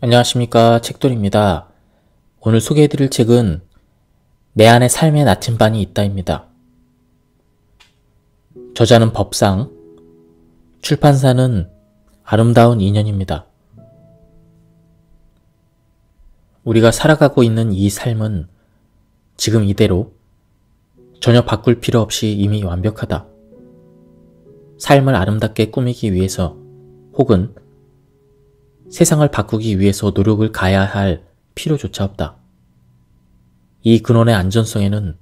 안녕하십니까, 책돌입니다. 오늘 소개해드릴 책은 내 안에 삶의 나침반이 있다입니다. 저자는 법상, 출판사는 아름다운 인연입니다. 우리가 살아가고 있는 이 삶은 지금 이대로 전혀 바꿀 필요 없이 이미 완벽하다. 삶을 아름답게 꾸미기 위해서 혹은 세상을 바꾸기 위해서 노력을 가야 할 필요조차 없다. 이 근원의 안전성에는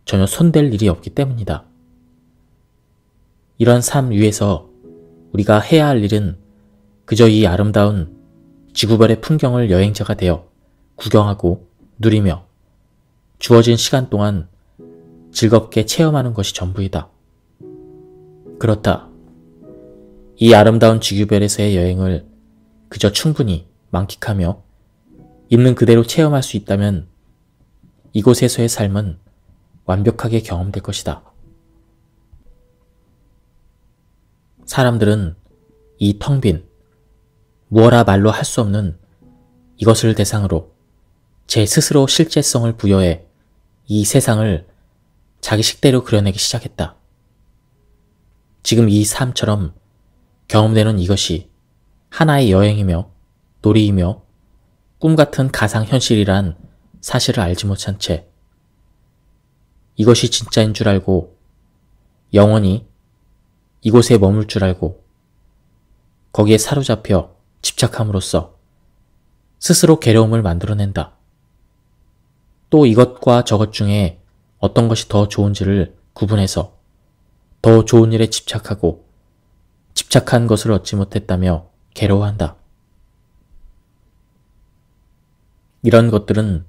전혀 손댈 일이 없기 때문이다. 이런 삶 위에서 우리가 해야 할 일은 그저 이 아름다운 지구별의 풍경을 여행자가 되어 구경하고 누리며 주어진 시간 동안 즐겁게 체험하는 것이 전부이다. 그렇다. 이 아름다운 지구별에서의 여행을 그저 충분히 만끽하며 있는 그대로 체험할 수 있다면 이곳에서의 삶은 완벽하게 경험될 것이다. 사람들은 이 텅 빈, 무어라 말로 할 수 없는 이것을 대상으로 제 스스로 실제성을 부여해 이 세상을 자기 식대로 그려내기 시작했다. 지금 이 삶처럼 경험되는 이것이 하나의 여행이며 놀이이며 꿈같은 가상현실이란 사실을 알지 못한 채 이것이 진짜인 줄 알고 영원히 이곳에 머물 줄 알고 거기에 사로잡혀 집착함으로써 스스로 괴로움을 만들어낸다. 또 이것과 저것 중에 어떤 것이 더 좋은지를 구분해서 더 좋은 일에 집착하고 집착한 것을 얻지 못했다며 괴로워한다. 이런 것들은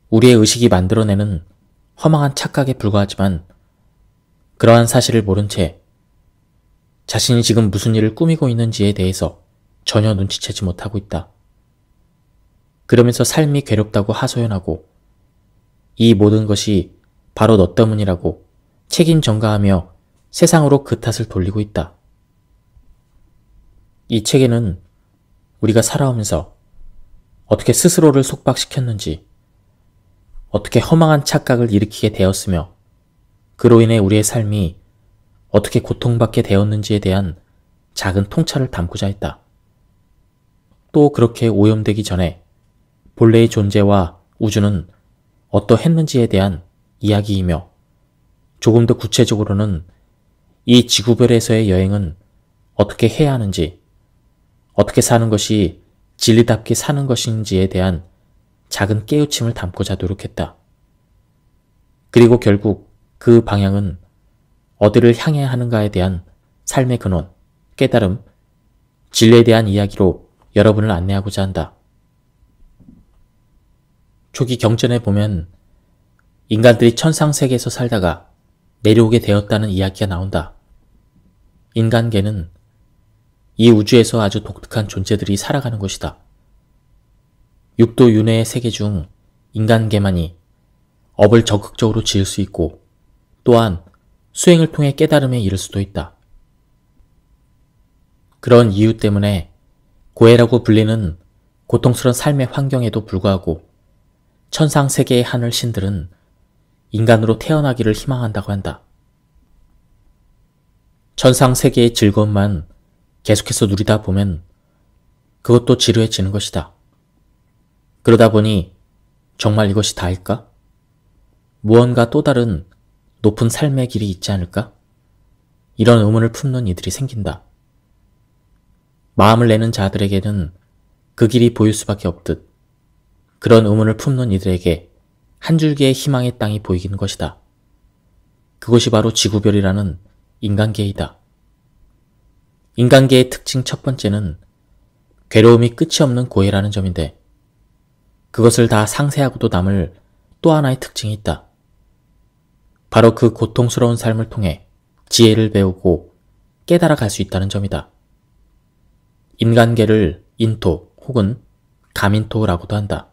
우리의 의식이 만들어내는 허망한 착각에 불과하지만 그러한 사실을 모른 채 자신이 지금 무슨 일을 꾸미고 있는지에 대해서 전혀 눈치채지 못하고 있다. 그러면서 삶이 괴롭다고 하소연하고 이 모든 것이 바로 너 때문이라고 책임 전가하며 세상으로 그 탓을 돌리고 있다. 이 책에는 우리가 살아오면서 어떻게 스스로를 속박시켰는지, 어떻게 허망한 착각을 일으키게 되었으며 그로 인해 우리의 삶이 어떻게 고통받게 되었는지에 대한 작은 통찰을 담고자 했다. 또 그렇게 오염되기 전에 본래의 존재와 우주는 어떠했는지에 대한 이야기이며 조금 더 구체적으로는 이 지구별에서의 여행은 어떻게 해야 하는지, 어떻게 사는 것이 진리답게 사는 것인지에 대한 작은 깨우침을 담고자 노력했다. 그리고 결국 그 방향은 어디를 향해야 하는가에 대한 삶의 근원, 깨달음, 진리에 대한 이야기로 여러분을 안내하고자 한다. 초기 경전에 보면 인간들이 천상세계에서 살다가 내려오게 되었다는 이야기가 나온다. 인간계는 이 우주에서 아주 독특한 존재들이 살아가는 곳이다. 육도 윤회의 세계 중 인간계만이 업을 적극적으로 지을 수 있고 또한 수행을 통해 깨달음에 이를 수도 있다. 그런 이유 때문에 고해라고 불리는 고통스러운 삶의 환경에도 불구하고 천상세계의 하늘 신들은 인간으로 태어나기를 희망한다고 한다. 천상세계의 즐거움만 계속해서 누리다 보면 그것도 지루해지는 것이다. 그러다 보니 정말 이것이 다일까? 무언가 또 다른 높은 삶의 길이 있지 않을까? 이런 의문을 품는 이들이 생긴다. 마음을 내는 자들에게는 그 길이 보일 수밖에 없듯 그런 의문을 품는 이들에게 한 줄기의 희망의 땅이 보이는 것이다. 그것이 바로 지구별이라는 인간계이다. 인간계의 특징 첫 번째는 괴로움이 끝이 없는 고해라는 점인데 그것을 다 상쇄하고도 남을 또 하나의 특징이 있다. 바로 그 고통스러운 삶을 통해 지혜를 배우고 깨달아 갈 수 있다는 점이다. 인간계를 인토 혹은 감인토라고도 한다.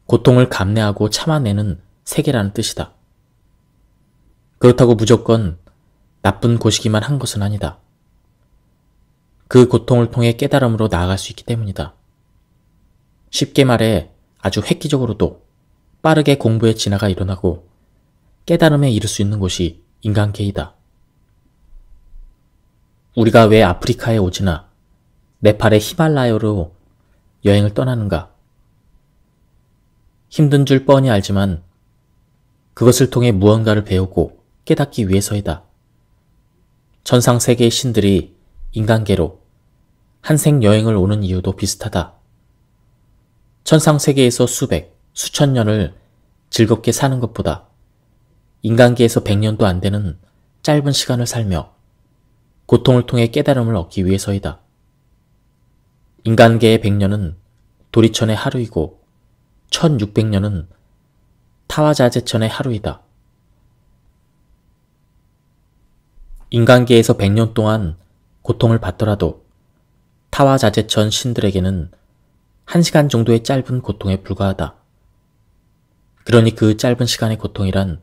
고통을 감내하고 참아내는 세계라는 뜻이다. 그렇다고 무조건 나쁜 곳이기만 한 것은 아니다. 그 고통을 통해 깨달음으로 나아갈 수 있기 때문이다. 쉽게 말해 아주 획기적으로도 빠르게 공부의 진화가 일어나고 깨달음에 이를 수 있는 곳이 인간계이다. 우리가 왜 아프리카에 오지나 네팔의 히말라야로 여행을 떠나는가? 힘든 줄 뻔히 알지만 그것을 통해 무언가를 배우고 깨닫기 위해서이다. 천상세계의 신들이 인간계로 한생 여행을 오는 이유도 비슷하다. 천상세계에서 수백, 수천 년을 즐겁게 사는 것보다 인간계에서 100년도 안 되는 짧은 시간을 살며 고통을 통해 깨달음을 얻기 위해서이다. 인간계의 100년은 도리천의 하루이고 1600년은 타와자제천의 하루이다. 인간계에서 100년 동안 고통을 받더라도 타와자제천 신들에게는 1시간 정도의 짧은 고통에 불과하다. 그러니 그 짧은 시간의 고통이란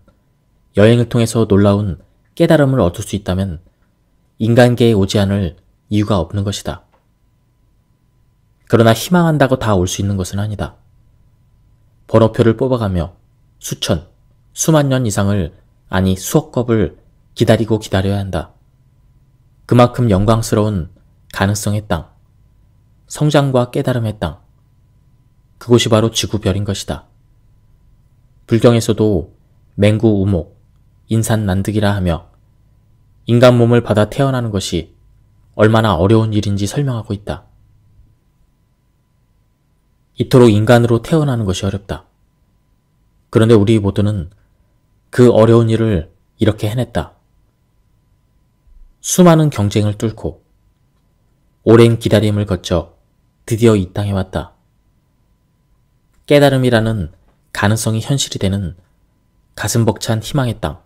여행을 통해서 놀라운 깨달음을 얻을 수 있다면 인간계에 오지 않을 이유가 없는 것이다. 그러나 희망한다고 다 올 수 있는 것은 아니다. 번호표를 뽑아가며 수천, 수만 년 이상을, 아니 수억 겁을 기다리고 기다려야 한다. 그만큼 영광스러운 가능성의 땅, 성장과 깨달음의 땅, 그곳이 바로 지구별인 것이다. 불경에서도 맹구 우목, 인산 난득이라 하며 인간 몸을 받아 태어나는 것이 얼마나 어려운 일인지 설명하고 있다. 이토록 인간으로 태어나는 것이 어렵다. 그런데 우리 모두는 그 어려운 일을 이렇게 해냈다. 수많은 경쟁을 뚫고 오랜 기다림을 거쳐 드디어 이 땅에 왔다. 깨달음이라는 가능성이 현실이 되는 가슴 벅찬 희망의 땅,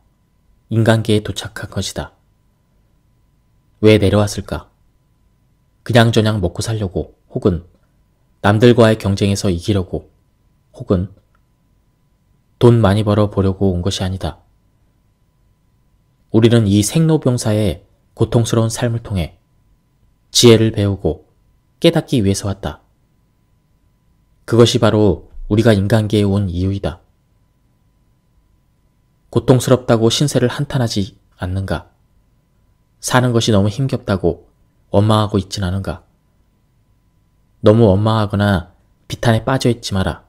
인간계에 도착한 것이다. 왜 내려왔을까? 그냥저냥 먹고 살려고, 혹은 남들과의 경쟁에서 이기려고, 혹은 돈 많이 벌어 보려고 온 것이 아니다. 우리는 이 생로병사의 고통스러운 삶을 통해 지혜를 배우고 깨닫기 위해서 왔다. 그것이 바로 우리가 인간계에 온 이유이다. 고통스럽다고 신세를 한탄하지 않는가? 사는 것이 너무 힘겹다고 원망하고 있진 않은가? 너무 원망하거나 비탄에 빠져 있지 마라.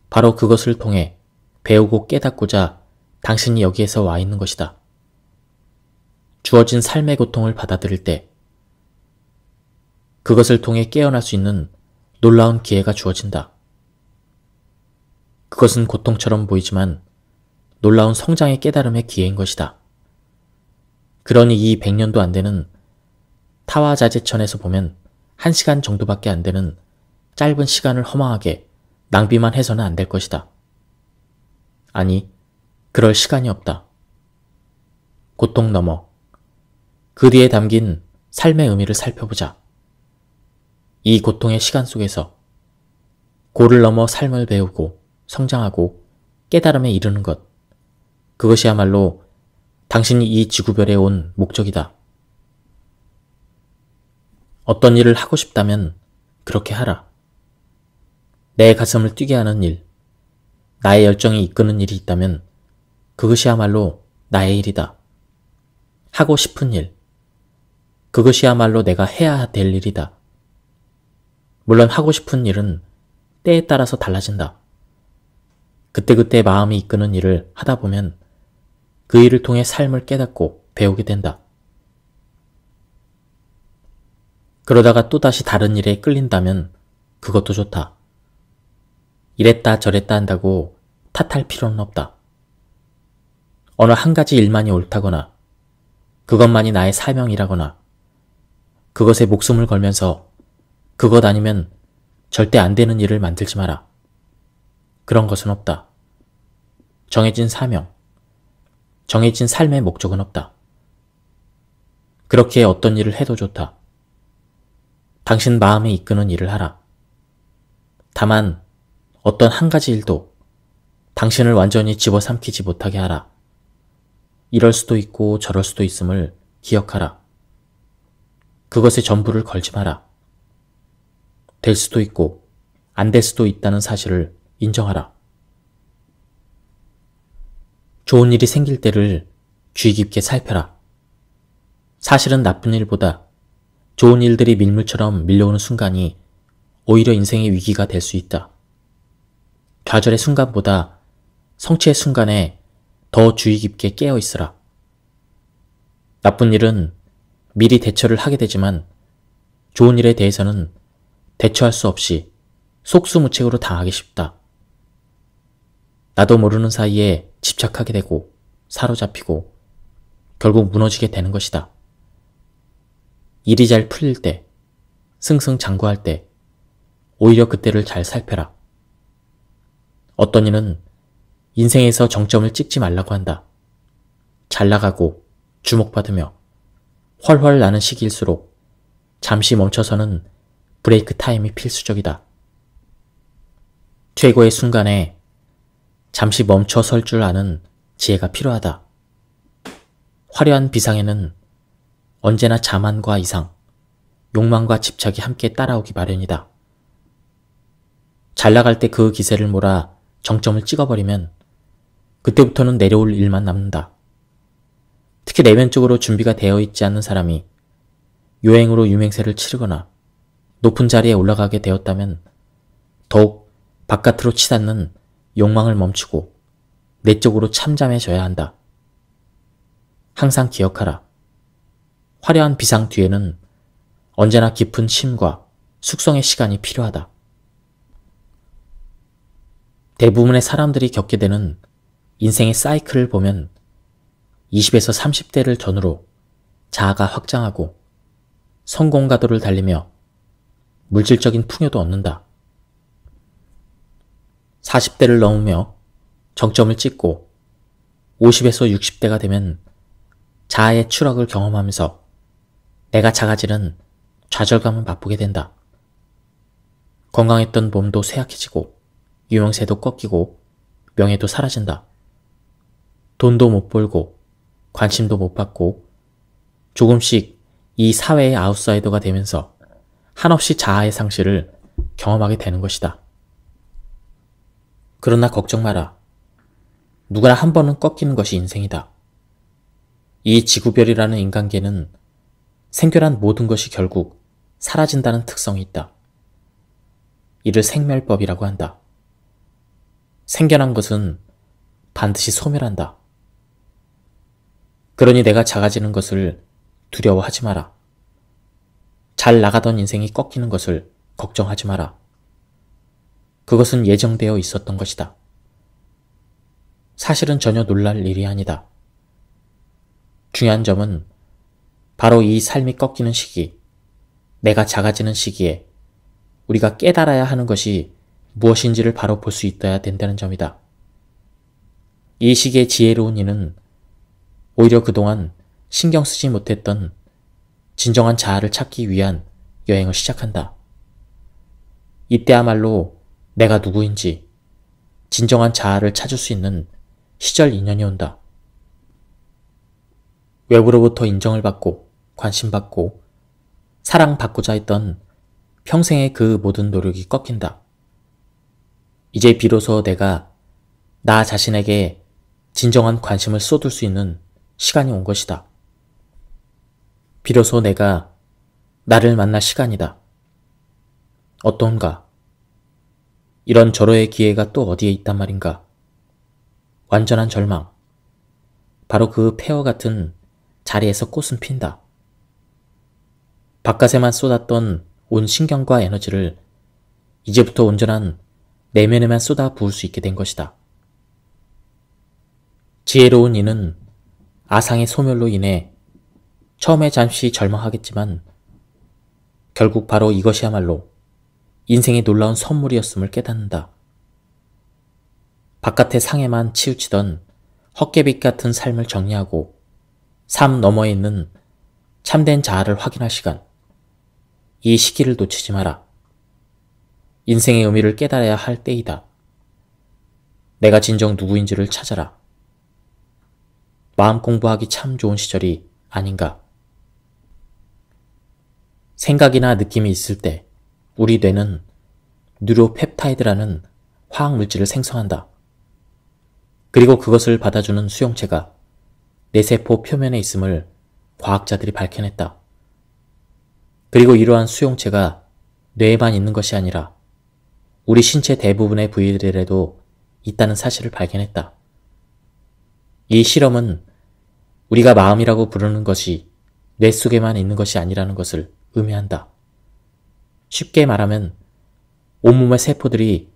바로 그것을 통해 배우고 깨닫고자 당신이 여기에서 와 있는 것이다. 주어진 삶의 고통을 받아들일 때 그것을 통해 깨어날 수 있는 놀라운 기회가 주어진다. 그것은 고통처럼 보이지만 놀라운 성장의 깨달음의 기회인 것이다. 그러니 이 100년도 안 되는 타와자제천에서 보면 1시간 정도밖에 안 되는 짧은 시간을 허망하게 낭비만 해서는 안 될 것이다. 아니, 그럴 시간이 없다. 고통 넘어 그 뒤에 담긴 삶의 의미를 살펴보자. 이 고통의 시간 속에서 고를 넘어 삶을 배우고 성장하고 깨달음에 이르는 것, 그것이야말로 당신이 이 지구별에 온 목적이다. 어떤 일을 하고 싶다면 그렇게 하라. 내 가슴을 뛰게 하는 일, 나의 열정이 이끄는 일이 있다면 그것이야말로 나의 일이다. 하고 싶은 일, 그것이야말로 내가 해야 될 일이다. 물론 하고 싶은 일은 때에 따라서 달라진다. 그때그때 마음이 이끄는 일을 하다 보면 그 일을 통해 삶을 깨닫고 배우게 된다. 그러다가 또다시 다른 일에 끌린다면 그것도 좋다. 이랬다 저랬다 한다고 탓할 필요는 없다. 어느 한 가지 일만이 옳다거나 그것만이 나의 사명이라거나 그것에 목숨을 걸면서 그것 아니면 절대 안 되는 일을 만들지 마라. 그런 것은 없다. 정해진 사명, 정해진 삶의 목적은 없다. 그렇게 어떤 일을 해도 좋다. 당신 마음에 이끄는 일을 하라. 다만 어떤 한 가지 일도 당신을 완전히 집어삼키지 못하게 하라. 이럴 수도 있고 저럴 수도 있음을 기억하라. 그것에 전부를 걸지 마라. 될 수도 있고 안 될 수도 있다는 사실을 인정하라. 좋은 일이 생길 때를 주의 깊게 살펴라. 사실은 나쁜 일보다 좋은 일들이 밀물처럼 밀려오는 순간이 오히려 인생의 위기가 될 수 있다. 좌절의 순간보다 성취의 순간에 더 주의 깊게 깨어 있으라. 나쁜 일은 미리 대처를 하게 되지만 좋은 일에 대해서는 대처할 수 없이 속수무책으로 당하기 쉽다. 나도 모르는 사이에 집착하게 되고 사로잡히고 결국 무너지게 되는 것이다. 일이 잘 풀릴 때, 승승장구할 때 오히려 그때를 잘 살펴라. 어떤 이는 인생에서 정점을 찍지 말라고 한다. 잘 나가고 주목받으며 훨훨 나는 시기일수록 잠시 멈춰서는 브레이크 타임이 필수적이다. 최고의 순간에 잠시 멈춰 설 줄 아는 지혜가 필요하다. 화려한 비상에는 언제나 자만과 이상, 욕망과 집착이 함께 따라오기 마련이다. 잘 나갈 때 그 기세를 몰아 정점을 찍어버리면 그때부터는 내려올 일만 남는다. 특히 내면적으로 준비가 되어 있지 않는 사람이 요행으로 유맹세를 치르거나 높은 자리에 올라가게 되었다면 더욱 바깥으로 치닫는 욕망을 멈추고 내적으로 참잠해져야 한다. 항상 기억하라. 화려한 비상 뒤에는 언제나 깊은 쉼과 숙성의 시간이 필요하다. 대부분의 사람들이 겪게 되는 인생의 사이클을 보면 20에서 30대를 전후로 자아가 확장하고 성공 가도를 달리며 물질적인 풍요도 얻는다. 40대를 넘으며 정점을 찍고 50에서 60대가 되면 자아의 추락을 경험하면서 내가 작아지는 좌절감을 맛보게 된다. 건강했던 몸도 쇠약해지고 유명세도 꺾이고 명예도 사라진다. 돈도 못 벌고 관심도 못 받고 조금씩 이 사회의 아웃사이더가 되면서 한없이 자아의 상실을 경험하게 되는 것이다. 그러나 걱정 마라. 누구나 한 번은 꺾이는 것이 인생이다. 이 지구별이라는 인간계는 생겨난 모든 것이 결국 사라진다는 특성이 있다. 이를 생멸법이라고 한다. 생겨난 것은 반드시 소멸한다. 그러니 내가 작아지는 것을 두려워하지 마라. 잘 나가던 인생이 꺾이는 것을 걱정하지 마라. 그것은 예정되어 있었던 것이다. 사실은 전혀 놀랄 일이 아니다. 중요한 점은 바로 이 삶이 꺾이는 시기, 내가 작아지는 시기에 우리가 깨달아야 하는 것이 무엇인지를 바로 볼 수 있어야 된다는 점이다. 이 시기에 지혜로운 이는 오히려 그동안 신경 쓰지 못했던 진정한 자아를 찾기 위한 여행을 시작한다. 이때야말로 내가 누구인지 진정한 자아를 찾을 수 있는 시절 인연이 온다. 외부로부터 인정을 받고 관심받고 사랑받고자 했던 평생의 그 모든 노력이 꺾인다. 이제 비로소 내가 나 자신에게 진정한 관심을 쏟을 수 있는 시간이 온 것이다. 비로소 내가 나를 만날 시간이다. 어떤가? 이런 절호의 기회가 또 어디에 있단 말인가? 완전한 절망. 바로 그 폐허 같은 자리에서 꽃은 핀다. 바깥에만 쏟았던 온 신경과 에너지를 이제부터 온전한 내면에만 쏟아 부을 수 있게 된 것이다. 지혜로운 이는 아상의 소멸로 인해 처음에 잠시 절망하겠지만 결국 바로 이것이야말로 인생의 놀라운 선물이었음을 깨닫는다. 바깥의 상에만 치우치던 헛개빛 같은 삶을 정리하고 삶 너머에 있는 참된 자아를 확인할 시간. 이 시기를 놓치지 마라. 인생의 의미를 깨달아야 할 때이다. 내가 진정 누구인지를 찾아라. 마음 공부하기 참 좋은 시절이 아닌가. 생각이나 느낌이 있을 때 우리 뇌는 뉴로펩타이드라는 화학물질을 생성한다. 그리고 그것을 받아주는 수용체가 뇌세포 표면에 있음을 과학자들이 밝혀냈다. 그리고 이러한 수용체가 뇌에만 있는 것이 아니라 우리 신체 대부분의 부위들에도 있다는 사실을 발견했다. 이 실험은 우리가 마음이라고 부르는 것이 뇌 속에만 있는 것이 아니라는 것을 의미한다. 쉽게 말하면 온몸의 세포들이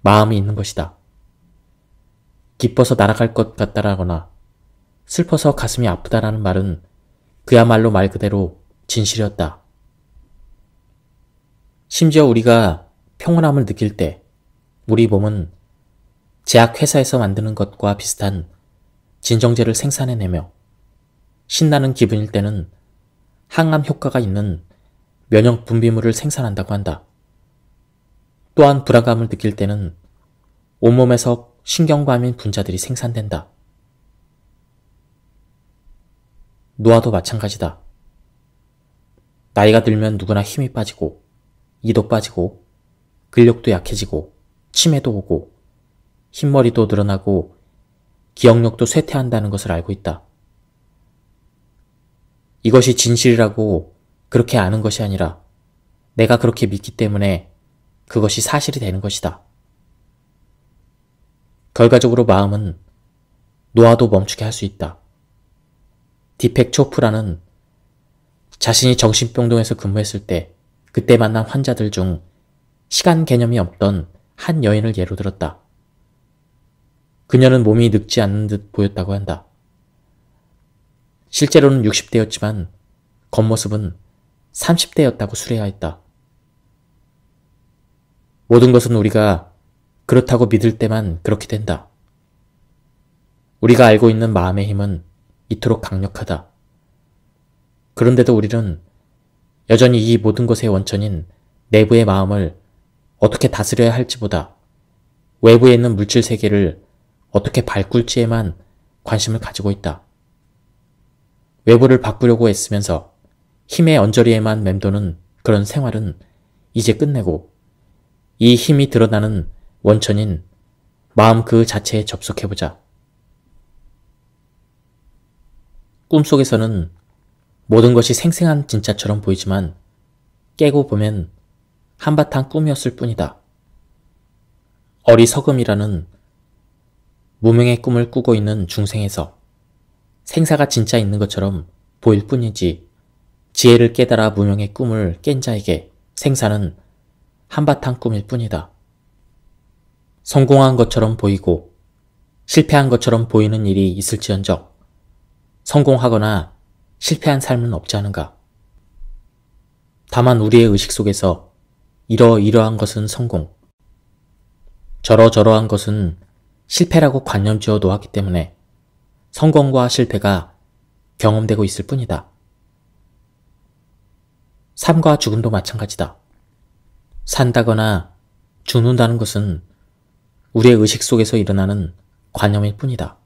마음이 있는 것이다. 기뻐서 날아갈 것 같다라거나 슬퍼서 가슴이 아프다라는 말은 그야말로 말 그대로 진실이었다. 심지어 우리가 평온함을 느낄 때 우리 몸은 제약회사에서 만드는 것과 비슷한 진정제를 생산해내며 신나는 기분일 때는 항암 효과가 있는 면역 분비물을 생산한다고 한다. 또한 불안감을 느낄 때는 온몸에서 신경과민 분자들이 생산된다. 노화도 마찬가지다. 나이가 들면 누구나 힘이 빠지고 이도 빠지고 근력도 약해지고 치매도 오고 흰머리도 늘어나고 기억력도 쇠퇴한다는 것을 알고 있다. 이것이 진실이라고 그렇게 아는 것이 아니라 내가 그렇게 믿기 때문에 그것이 사실이 되는 것이다. 결과적으로 마음은 노화도 멈추게 할 수 있다. 디펙 초프라는 자신이 정신병동에서 근무했을 때 그때 만난 환자들 중 시간 개념이 없던 한 여인을 예로 들었다. 그녀는 몸이 늙지 않는 듯 보였다고 한다. 실제로는 60대였지만 겉모습은 30대였다고 수레하였다. 모든 것은 우리가 그렇다고 믿을 때만 그렇게 된다. 우리가 알고 있는 마음의 힘은 이토록 강력하다. 그런데도 우리는 여전히 이 모든 것의 원천인 내부의 마음을 어떻게 다스려야 할지보다 외부에 있는 물질 세계를 어떻게 바꿀지에만 관심을 가지고 있다. 외부를 바꾸려고 애쓰면서 힘의 언저리에만 맴도는 그런 생활은 이제 끝내고 이 힘이 드러나는 원천인 마음 그 자체에 접속해보자. 꿈속에서는 모든 것이 생생한 진짜처럼 보이지만 깨고 보면 한바탕 꿈이었을 뿐이다. 어리석음이라는 무명의 꿈을 꾸고 있는 중생에서 생사가 진짜 있는 것처럼 보일 뿐이지 지혜를 깨달아 무명의 꿈을 깬 자에게 생사는 한바탕 꿈일 뿐이다. 성공한 것처럼 보이고 실패한 것처럼 보이는 일이 있을지언정 성공하거나 실패한 삶은 없지 않은가. 다만 우리의 의식 속에서 이러이러한 것은 성공, 저러저러한 것은 실패라고 관념 지어 놓았기 때문에 성공과 실패가 경험되고 있을 뿐이다. 삶과 죽음도 마찬가지다. 산다거나 죽는다는 것은 우리의 의식 속에서 일어나는 관념일 뿐이다.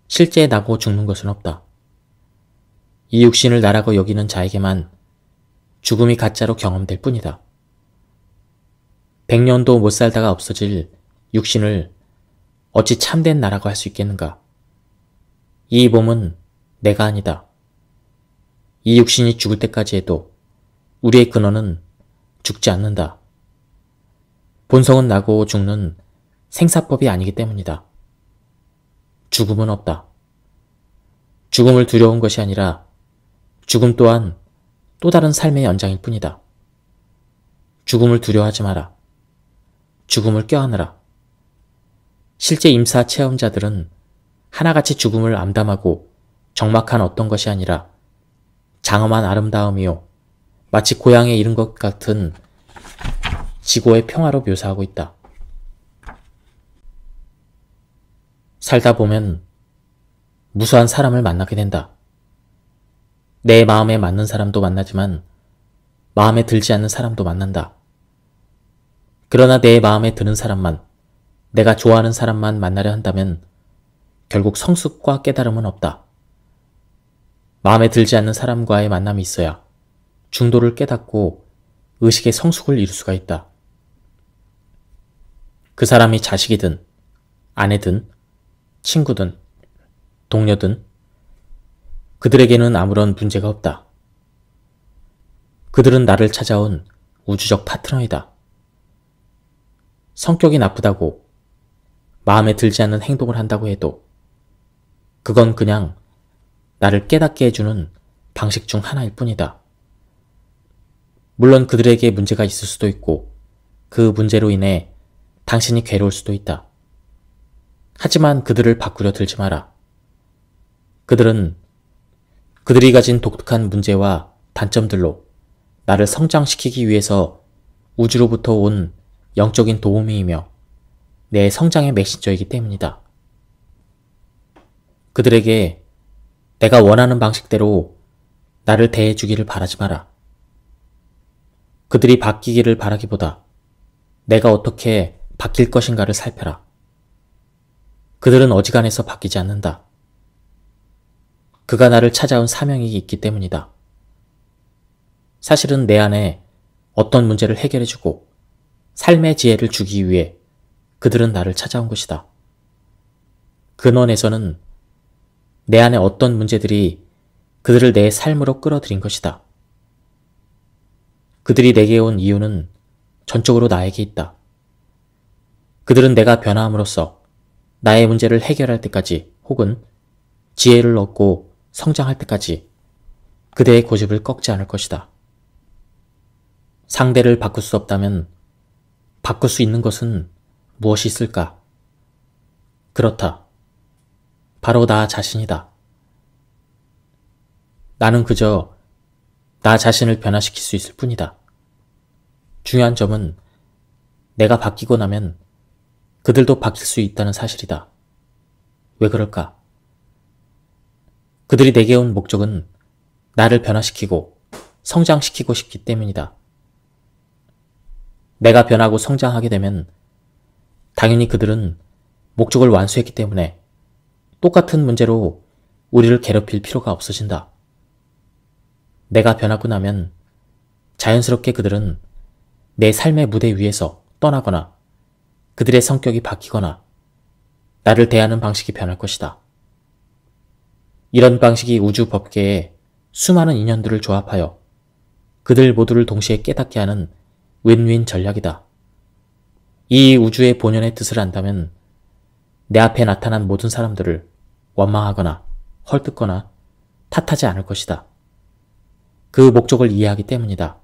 실제 나고 죽는 것은 없다. 이 육신을 나라고 여기는 자에게만 죽음이 가짜로 경험될 뿐이다. 100년도 못 살다가 없어질 육신을 어찌 참된 나라고 할 수 있겠는가? 이 몸은 내가 아니다. 이 육신이 죽을 때까지 해도 우리의 근원은 죽지 않는다. 본성은 나고 죽는 생사법이 아니기 때문이다. 죽음은 없다. 죽음을 두려운 것이 아니라 죽음 또한 또 다른 삶의 연장일 뿐이다. 죽음을 두려워하지 마라. 죽음을 껴안으라. 실제 임사 체험자들은 하나같이 죽음을 암담하고 적막한 어떤 것이 아니라 장엄한 아름다움이요 마치 고향에 이른 것 같은 지고의 평화로 묘사하고 있다. 살다 보면 무수한 사람을 만나게 된다. 내 마음에 맞는 사람도 만나지만 마음에 들지 않는 사람도 만난다. 그러나 내 마음에 드는 사람만, 내가 좋아하는 사람만 만나려 한다면 결국 성숙과 깨달음은 없다. 마음에 들지 않는 사람과의 만남이 있어야 중도를 깨닫고 의식의 성숙을 이룰 수가 있다. 그 사람이 자식이든 아내든 친구든 동료든 그들에게는 아무런 문제가 없다. 그들은 나를 찾아온 우주적 파트너이다. 성격이 나쁘다고 마음에 들지 않는 행동을 한다고 해도 그건 그냥 나를 깨닫게 해주는 방식 중 하나일 뿐이다. 물론 그들에게 문제가 있을 수도 있고 그 문제로 인해 당신이 괴로울 수도 있다. 하지만 그들을 바꾸려 들지 마라. 그들이 가진 독특한 문제와 단점들로 나를 성장시키기 위해서 우주로부터 온 영적인 도우미이며 내 성장의 메신저이기 때문이다. 그들에게 내가 원하는 방식대로 나를 대해주기를 바라지 마라. 그들이 바뀌기를 바라기보다 내가 어떻게 바뀔 것인가를 살펴라. 그들은 어지간해서 바뀌지 않는다. 그가 나를 찾아온 사명이 있기 때문이다. 사실은 내 안에 어떤 문제를 해결해주고 삶의 지혜를 주기 위해 그들은 나를 찾아온 것이다. 근원에서는 내 안에 어떤 문제들이 그들을 내 삶으로 끌어들인 것이다. 그들이 내게 온 이유는 전적으로 나에게 있다. 그들은 내가 변화함으로써 나의 문제를 해결할 때까지 혹은 지혜를 얻고 성장할 때까지 그대의 고집을 꺾지 않을 것이다. 상대를 바꿀 수 없다면 바꿀 수 있는 것은 무엇이 있을까? 그렇다. 바로 나 자신이다. 나는 그저 나 자신을 변화시킬 수 있을 뿐이다. 중요한 점은 내가 바뀌고 나면 그들도 바뀔 수 있다는 사실이다. 왜 그럴까? 그들이 내게 온 목적은 나를 변화시키고 성장시키고 싶기 때문이다. 내가 변하고 성장하게 되면 당연히 그들은 목적을 완수했기 때문에 똑같은 문제로 우리를 괴롭힐 필요가 없어진다. 내가 변하고 나면 자연스럽게 그들은 내 삶의 무대 위에서 떠나거나 그들의 성격이 바뀌거나 나를 대하는 방식이 변할 것이다. 이런 방식이 우주 법계에 수많은 인연들을 조합하여 그들 모두를 동시에 깨닫게 하는 윈윈 전략이다. 이 우주의 본연의 뜻을 안다면 내 앞에 나타난 모든 사람들을 원망하거나 헐뜯거나 탓하지 않을 것이다. 그 목적을 이해하기 때문이다.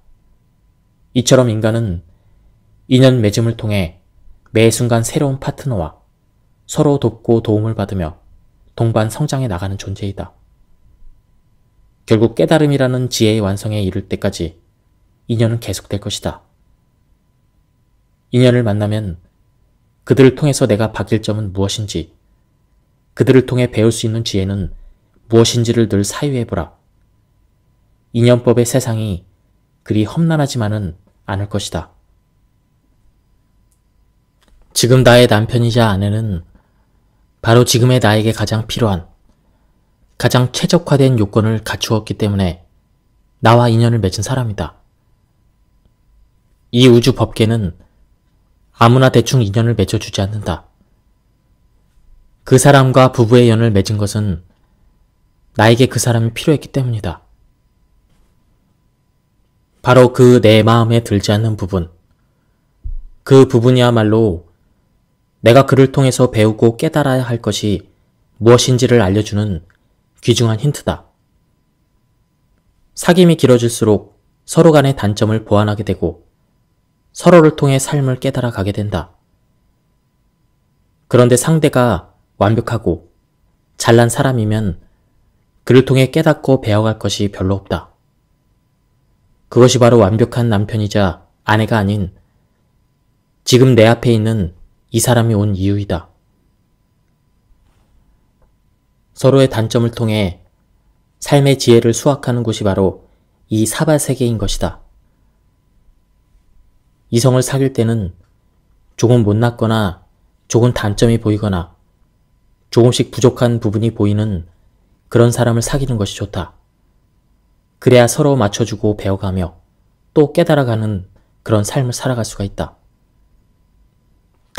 이처럼 인간은 인연 맺음을 통해 매 순간 새로운 파트너와 서로 돕고 도움을 받으며 동반 성장해 나가는 존재이다. 결국 깨달음이라는 지혜의 완성에 이를 때까지 인연은 계속될 것이다. 인연을 만나면 그들을 통해서 내가 바뀔 점은 무엇인지, 그들을 통해 배울 수 있는 지혜는 무엇인지를 늘 사유해보라. 인연법의 세상이 그리 험난하지만은 않을 것이다. 지금 나의 남편이자 아내는 바로 지금의 나에게 가장 필요한, 가장 최적화된 요건을 갖추었기 때문에 나와 인연을 맺은 사람이다. 이 우주 법계는 아무나 대충 인연을 맺어주지 않는다. 그 사람과 부부의 연을 맺은 것은 나에게 그 사람이 필요했기 때문이다. 바로 그 내 마음에 들지 않는 부분, 그 부분이야말로 내가 그를 통해서 배우고 깨달아야 할 것이 무엇인지를 알려주는 귀중한 힌트다. 사귐이 길어질수록 서로 간의 단점을 보완하게 되고 서로를 통해 삶을 깨달아 가게 된다. 그런데 상대가 완벽하고 잘난 사람이면 그를 통해 깨닫고 배워갈 것이 별로 없다. 그것이 바로 완벽한 남편이자 아내가 아닌 지금 내 앞에 있는 이 사람이 온 이유이다. 서로의 단점을 통해 삶의 지혜를 수확하는 곳이 바로 이 사바세계인 것이다. 이성을 사귈 때는 조금 못났거나 조금 단점이 보이거나 조금씩 부족한 부분이 보이는 그런 사람을 사귀는 것이 좋다. 그래야 서로 맞춰주고 배워가며 또 깨달아가는 그런 삶을 살아갈 수가 있다.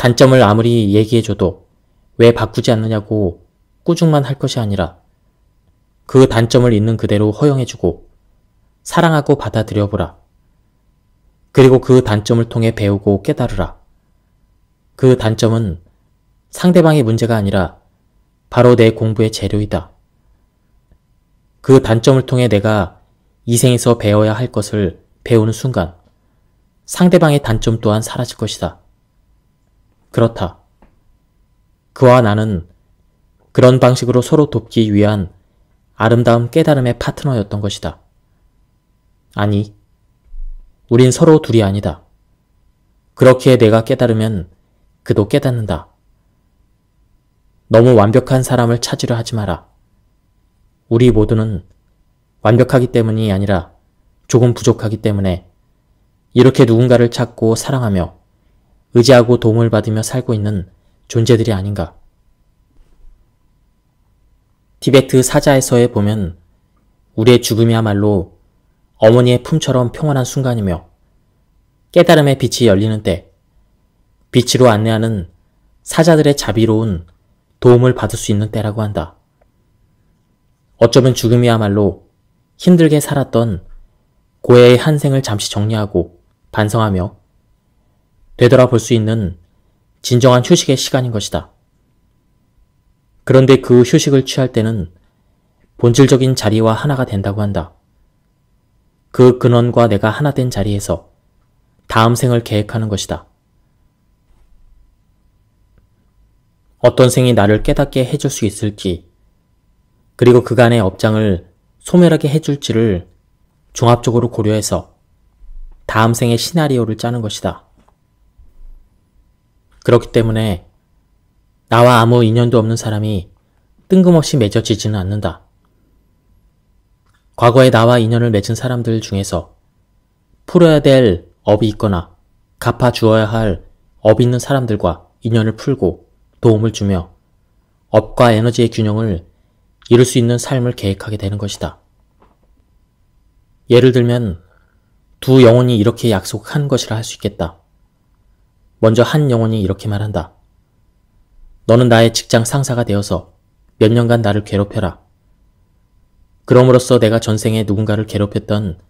단점을 아무리 얘기해줘도 왜 바꾸지 않느냐고 꾸중만 할 것이 아니라 그 단점을 있는 그대로 허용해주고 사랑하고 받아들여보라. 그리고 그 단점을 통해 배우고 깨달으라. 그 단점은 상대방의 문제가 아니라 바로 내 공부의 재료이다. 그 단점을 통해 내가 이 생에서 배워야 할 것을 배우는 순간 상대방의 단점 또한 사라질 것이다. 그렇다. 그와 나는 그런 방식으로 서로 돕기 위한 아름다운 깨달음의 파트너였던 것이다. 아니, 우린 서로 둘이 아니다. 그렇기에 내가 깨달으면 그도 깨닫는다. 너무 완벽한 사람을 찾으려 하지 마라. 우리 모두는 완벽하기 때문이 아니라 조금 부족하기 때문에 이렇게 누군가를 찾고 사랑하며 의지하고 도움을 받으며 살고 있는 존재들이 아닌가. 티베트 사자에서에 보면 우리의 죽음이야말로 어머니의 품처럼 평온한 순간이며 깨달음의 빛이 열리는 때 빛으로 안내하는 사자들의 자비로운 도움을 받을 수 있는 때라고 한다. 어쩌면 죽음이야말로 힘들게 살았던 고해의 한 생을 잠시 정리하고 반성하며 되돌아볼 수 있는 진정한 휴식의 시간인 것이다. 그런데 그 휴식을 취할 때는 본질적인 자리와 하나가 된다고 한다. 그 근원과 내가 하나 된 자리에서 다음 생을 계획하는 것이다. 어떤 생이 나를 깨닫게 해줄 수 있을지, 그리고 그간의 업장을 소멸하게 해줄지를 종합적으로 고려해서 다음 생의 시나리오를 짜는 것이다. 그렇기 때문에 나와 아무 인연도 없는 사람이 뜬금없이 맺어지지는 않는다. 과거에 나와 인연을 맺은 사람들 중에서 풀어야 될 업이 있거나 갚아주어야 할 업이 있는 사람들과 인연을 풀고 도움을 주며 업과 에너지의 균형을 이룰 수 있는 삶을 계획하게 되는 것이다. 예를 들면 두 영혼이 이렇게 약속한 것이라 할 수 있겠다. 먼저 한 영혼이 이렇게 말한다. 너는 나의 직장 상사가 되어서 몇 년간 나를 괴롭혀라. 그럼으로써 내가 전생에 누군가를 괴롭혔던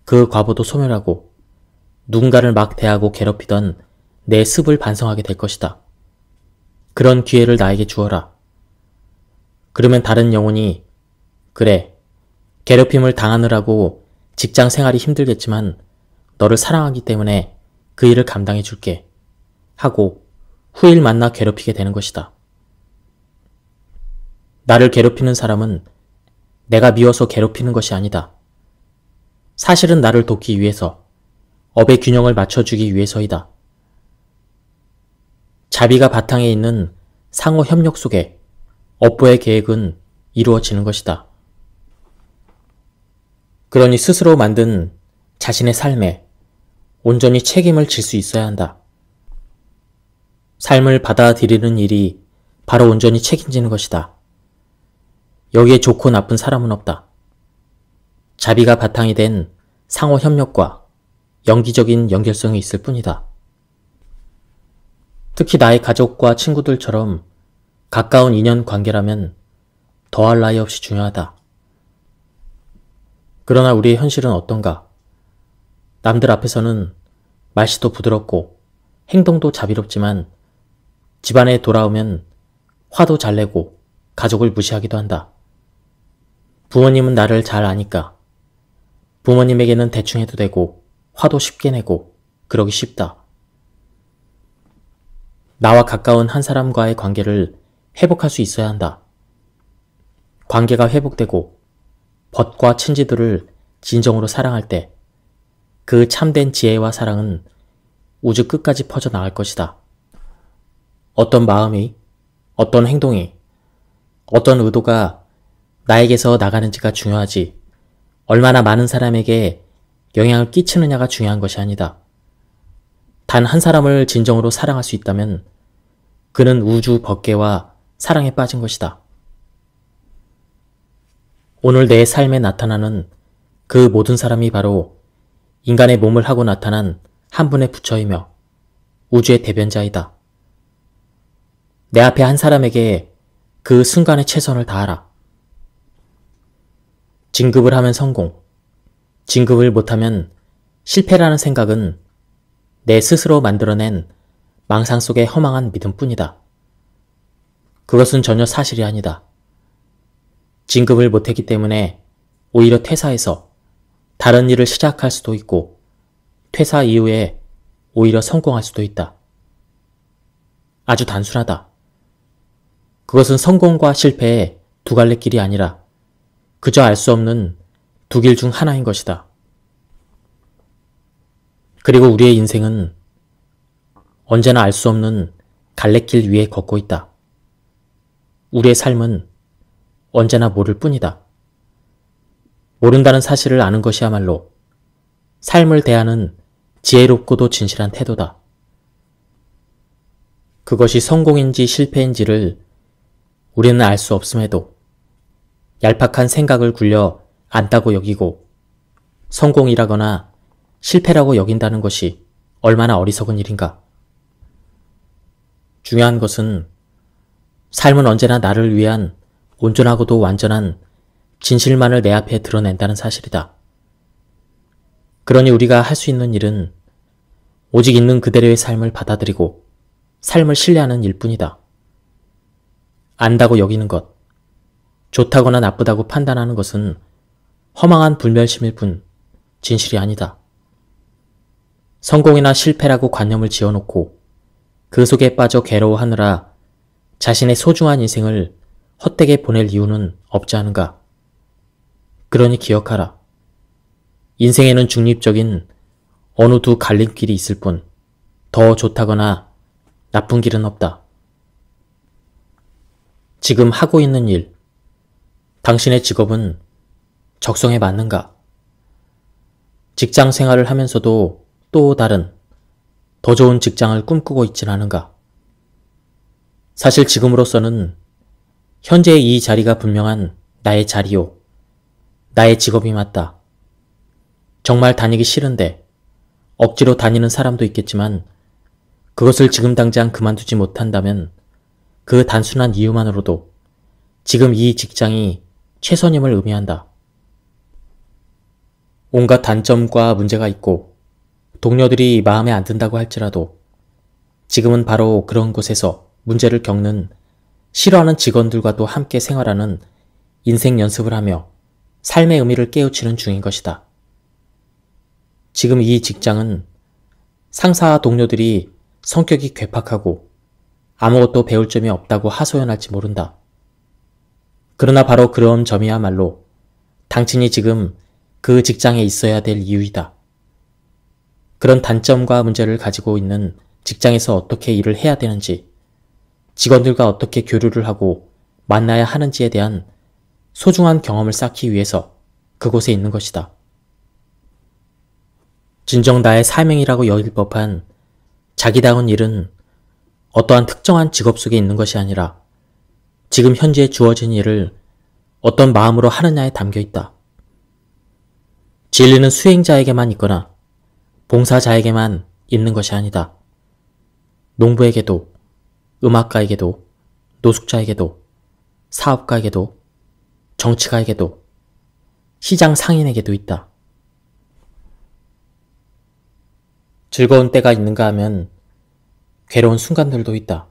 그 과보도 소멸하고 누군가를 막 대하고 괴롭히던 내 습을 반성하게 될 것이다. 그런 기회를 나에게 주어라. 그러면 다른 영혼이 그래, 괴롭힘을 당하느라고 직장 생활이 힘들겠지만 너를 사랑하기 때문에 그 일을 감당해 줄게 하고 후일 만나 괴롭히게 되는 것이다. 나를 괴롭히는 사람은 내가 미워서 괴롭히는 것이 아니다. 사실은 나를 돕기 위해서, 업의 균형을 맞춰주기 위해서이다. 자비가 바탕에 있는 상호 협력 속에 업보의 계획은 이루어지는 것이다. 그러니 스스로 만든 자신의 삶에 온전히 책임을 질 수 있어야 한다. 삶을 받아들이는 일이 바로 온전히 책임지는 것이다. 여기에 좋고 나쁜 사람은 없다. 자비가 바탕이 된 상호 협력과 연기적인 연결성이 있을 뿐이다. 특히 나의 가족과 친구들처럼 가까운 인연 관계라면 더할 나위 없이 중요하다. 그러나 우리의 현실은 어떤가? 남들 앞에서는 말씨도 부드럽고 행동도 자비롭지만 집안에 돌아오면 화도 잘 내고 가족을 무시하기도 한다. 부모님은 나를 잘 아니까 부모님에게는 대충 해도 되고 화도 쉽게 내고 그러기 쉽다. 나와 가까운 한 사람과의 관계를 회복할 수 있어야 한다. 관계가 회복되고 벗과 친지들을 진정으로 사랑할 때 그 참된 지혜와 사랑은 우주 끝까지 퍼져나갈 것이다. 어떤 마음이, 어떤 행동이, 어떤 의도가 나에게서 나가는지가 중요하지 얼마나 많은 사람에게 영향을 끼치느냐가 중요한 것이 아니다. 단 한 사람을 진정으로 사랑할 수 있다면 그는 우주 법계와 사랑에 빠진 것이다. 오늘 내 삶에 나타나는 그 모든 사람이 바로 인간의 몸을 하고 나타난 한 분의 부처이며 우주의 대변자이다. 내 앞에 한 사람에게 그 순간의 최선을 다하라. 진급을 하면 성공, 진급을 못하면 실패라는 생각은 내 스스로 만들어낸 망상 속의 허망한 믿음뿐이다. 그것은 전혀 사실이 아니다. 진급을 못했기 때문에 오히려 퇴사해서 다른 일을 시작할 수도 있고 퇴사 이후에 오히려 성공할 수도 있다. 아주 단순하다. 그것은 성공과 실패의 두 갈래 길이 아니라 그저 알 수 없는 두 길 중 하나인 것이다. 그리고 우리의 인생은 언제나 알 수 없는 갈래길 위에 걷고 있다. 우리의 삶은 언제나 모를 뿐이다. 모른다는 사실을 아는 것이야말로 삶을 대하는 지혜롭고도 진실한 태도다. 그것이 성공인지 실패인지를 우리는 알 수 없음에도 얄팍한 생각을 굴려 안다고 여기고 성공이라거나 실패라고 여긴다는 것이 얼마나 어리석은 일인가. 중요한 것은 삶은 언제나 나를 위한 온전하고도 완전한 진실만을 내 앞에 드러낸다는 사실이다. 그러니 우리가 할 수 있는 일은 오직 있는 그대로의 삶을 받아들이고 삶을 신뢰하는 일뿐이다. 안다고 여기는 것, 좋다거나 나쁘다고 판단하는 것은 허망한 불멸심일 뿐 진실이 아니다. 성공이나 실패라고 관념을 지어놓고 그 속에 빠져 괴로워하느라 자신의 소중한 인생을 헛되게 보낼 이유는 없지 않은가. 그러니 기억하라. 인생에는 중립적인 어느 두 갈림길이 있을 뿐 더 좋다거나 나쁜 길은 없다. 지금 하고 있는 일, 당신의 직업은 적성에 맞는가? 직장 생활을 하면서도 또 다른, 더 좋은 직장을 꿈꾸고 있진 않은가? 사실 지금으로서는 현재의 이 자리가 분명한 나의 자리요. 나의 직업이 맞다. 정말 다니기 싫은데 억지로 다니는 사람도 있겠지만 그것을 지금 당장 그만두지 못한다면 그 단순한 이유만으로도 지금 이 직장이 최선임을 의미한다. 온갖 단점과 문제가 있고 동료들이 마음에 안 든다고 할지라도 지금은 바로 그런 곳에서 문제를 겪는 싫어하는 직원들과도 함께 생활하는 인생 연습을 하며 삶의 의미를 깨우치는 중인 것이다. 지금 이 직장은 상사와 동료들이 성격이 괴팍하고 아무것도 배울 점이 없다고 하소연할지 모른다. 그러나 바로 그런 점이야말로 당신이 지금 그 직장에 있어야 될 이유이다. 그런 단점과 문제를 가지고 있는 직장에서 어떻게 일을 해야 되는지, 직원들과 어떻게 교류를 하고 만나야 하는지에 대한 소중한 경험을 쌓기 위해서 그곳에 있는 것이다. 진정 나의 사명이라고 여길 법한 자기다운 일은 어떠한 특정한 직업 속에 있는 것이 아니라 지금 현재 주어진 일을 어떤 마음으로 하느냐에 담겨 있다. 진리는 수행자에게만 있거나 봉사자에게만 있는 것이 아니다. 농부에게도, 음악가에게도, 노숙자에게도, 사업가에게도, 정치가에게도, 시장 상인에게도 있다. 즐거운 때가 있는가 하면 괴로운 순간들도 있다.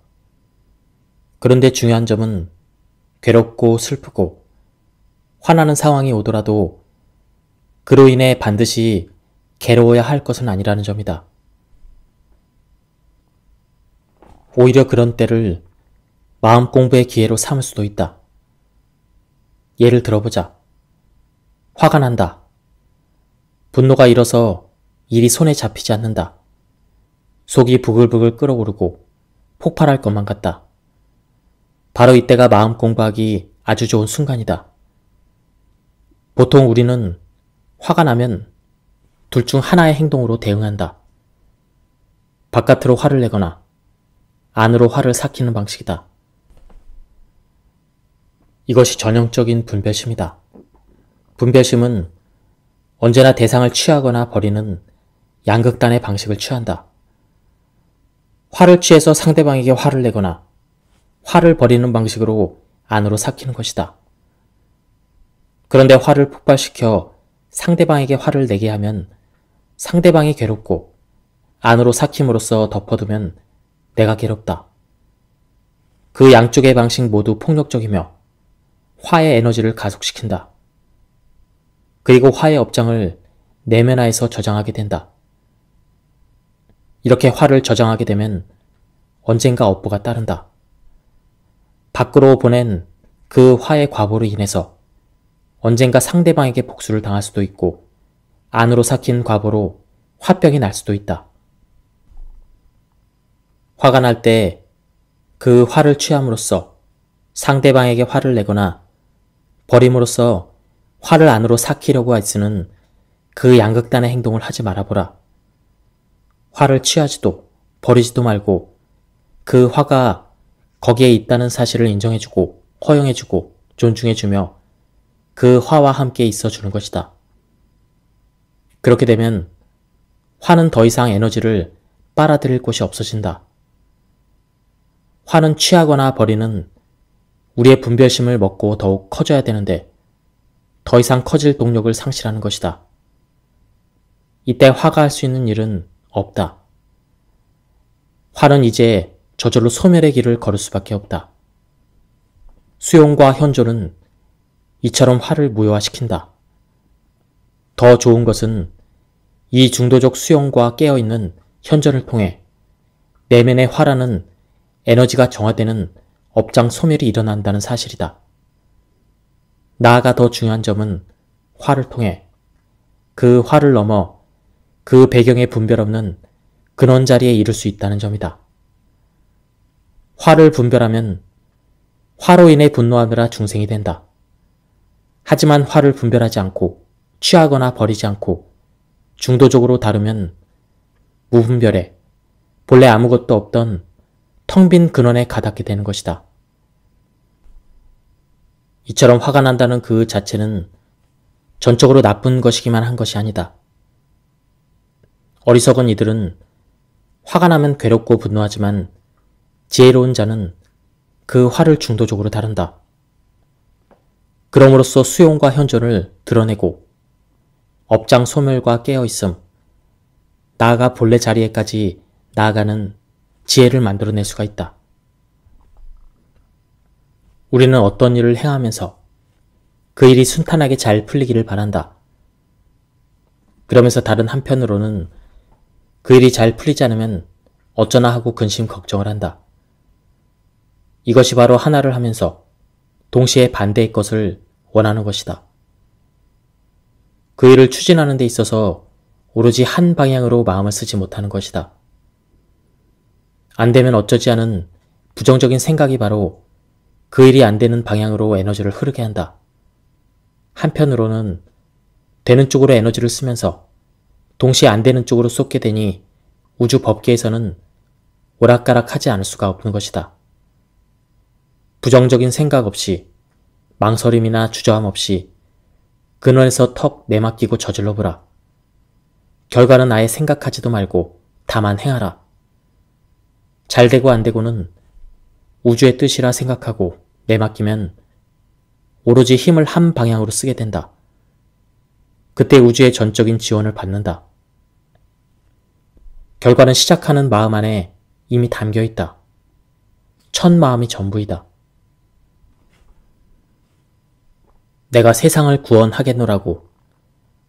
그런데 중요한 점은 괴롭고 슬프고 화나는 상황이 오더라도 그로 인해 반드시 괴로워야 할 것은 아니라는 점이다. 오히려 그런 때를 마음 공부의 기회로 삼을 수도 있다. 예를 들어보자. 화가 난다. 분노가 일어서 일이 손에 잡히지 않는다. 속이 부글부글 끓어오르고 폭발할 것만 같다. 바로 이때가 마음 공부하기 아주 좋은 순간이다. 보통 우리는 화가 나면 둘 중 하나의 행동으로 대응한다. 바깥으로 화를 내거나 안으로 화를 삭히는 방식이다. 이것이 전형적인 분별심이다. 분별심은 언제나 대상을 취하거나 버리는 양극단의 방식을 취한다. 화를 취해서 상대방에게 화를 내거나 화를 버리는 방식으로 안으로 삭히는 것이다. 그런데 화를 폭발시켜 상대방에게 화를 내게 하면 상대방이 괴롭고 안으로 삭힘으로써 덮어두면 내가 괴롭다. 그 양쪽의 방식 모두 폭력적이며 화의 에너지를 가속시킨다. 그리고 화의 업장을 내면화에서 저장하게 된다. 이렇게 화를 저장하게 되면 언젠가 업보가 따른다. 밖으로 보낸 그 화의 과보로 인해서 언젠가 상대방에게 복수를 당할 수도 있고 안으로 삭힌 과보로 화병이 날 수도 있다. 화가 날 때 그 화를 취함으로써 상대방에게 화를 내거나 버림으로써 화를 안으로 삭히려고 애쓰는 그 양극단의 행동을 하지 말아보라. 화를 취하지도 버리지도 말고 그 화가 거기에 있다는 사실을 인정해주고 허용해주고 존중해주며 그 화와 함께 있어주는 것이다. 그렇게 되면 화는 더 이상 에너지를 빨아들일 곳이 없어진다. 화는 취하거나 버리는 우리의 분별심을 먹고 더욱 커져야 되는데 더 이상 커질 동력을 상실하는 것이다. 이때 화가 할 수 있는 일은 없다. 화는 이제 저절로 소멸의 길을 걸을 수밖에 없다. 수용과 현존은 이처럼 화를 무효화시킨다. 더 좋은 것은 이 중도적 수용과 깨어있는 현존을 통해 내면의 화라는 에너지가 정화되는 업장 소멸이 일어난다는 사실이다. 나아가 더 중요한 점은 화를 통해 그 화를 넘어 그 배경의 분별 없는 근원 자리에 이룰 수 있다는 점이다. 화를 분별하면 화로 인해 분노하느라 중생이 된다. 하지만 화를 분별하지 않고 취하거나 버리지 않고 중도적으로 다루면 무분별해 본래 아무것도 없던 텅 빈 근원에 가닿게 되는 것이다. 이처럼 화가 난다는 그 자체는 전적으로 나쁜 것이기만 한 것이 아니다. 어리석은 이들은 화가 나면 괴롭고 분노하지만 지혜로운 자는 그 화를 중도적으로 다룬다. 그럼으로써 수용과 현존을 드러내고 업장 소멸과 깨어있음, 나아가 본래 자리에까지 나아가는 지혜를 만들어낼 수가 있다. 우리는 어떤 일을 행하면서 그 일이 순탄하게 잘 풀리기를 바란다. 그러면서 다른 한편으로는 그 일이 잘 풀리지 않으면 어쩌나 하고 근심 걱정을 한다. 이것이 바로 하나를 하면서 동시에 반대의 것을 원하는 것이다. 그 일을 추진하는 데 있어서 오로지 한 방향으로 마음을 쓰지 못하는 것이다. 안 되면 어쩌지 않은 부정적인 생각이 바로 그 일이 안 되는 방향으로 에너지를 흐르게 한다. 한편으로는 되는 쪽으로 에너지를 쓰면서 동시에 안 되는 쪽으로 쏟게 되니 우주 법계에서는 오락가락하지 않을 수가 없는 것이다. 부정적인 생각 없이 망설임이나 주저함 없이 근원에서 턱 내맡기고 저질러 보라. 결과는 아예 생각하지도 말고 다만 행하라. 잘 되고 안 되고는 우주의 뜻이라 생각하고 내맡기면 오로지 힘을 한 방향으로 쓰게 된다. 그때 우주의 전적인 지원을 받는다. 결과는 시작하는 마음 안에 이미 담겨 있다. 첫 마음이 전부이다. 내가 세상을 구원하겠노라고,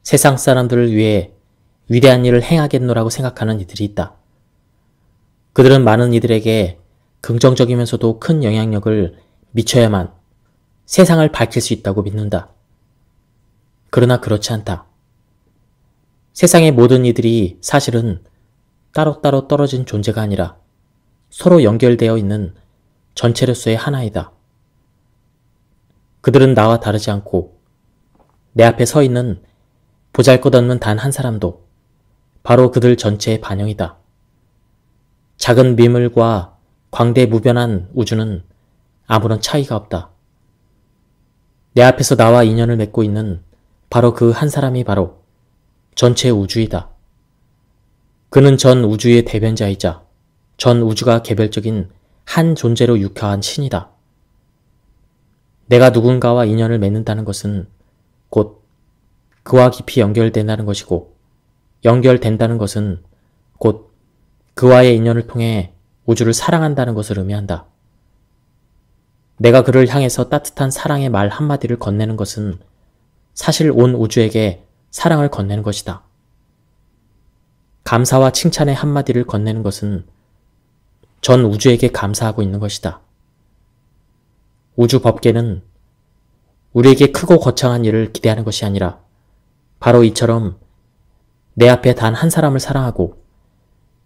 세상 사람들을 위해 위대한 일을 행하겠노라고 생각하는 이들이 있다. 그들은 많은 이들에게 긍정적이면서도 큰 영향력을 미쳐야만 세상을 밝힐 수 있다고 믿는다. 그러나 그렇지 않다. 세상의 모든 이들이 사실은 따로따로 떨어진 존재가 아니라 서로 연결되어 있는 전체로서의 하나이다. 그들은 나와 다르지 않고 내 앞에 서 있는 보잘것없는 단 한 사람도 바로 그들 전체의 반영이다. 작은 미물과 광대무변한 우주는 아무런 차이가 없다. 내 앞에서 나와 인연을 맺고 있는 바로 그 한 사람이 바로 전체 우주이다. 그는 전 우주의 대변자이자 전 우주가 개별적인 한 존재로 육화한 신이다. 내가 누군가와 인연을 맺는다는 것은 곧 그와 깊이 연결된다는 것이고, 연결된다는 것은 곧 그와의 인연을 통해 우주를 사랑한다는 것을 의미한다. 내가 그를 향해서 따뜻한 사랑의 말 한마디를 건네는 것은 사실 온 우주에게 사랑을 건네는 것이다. 감사와 칭찬의 한마디를 건네는 것은 전 우주에게 감사하고 있는 것이다. 우주 법계는 우리에게 크고 거창한 일을 기대하는 것이 아니라 바로 이처럼 내 앞에 단 한 사람을 사랑하고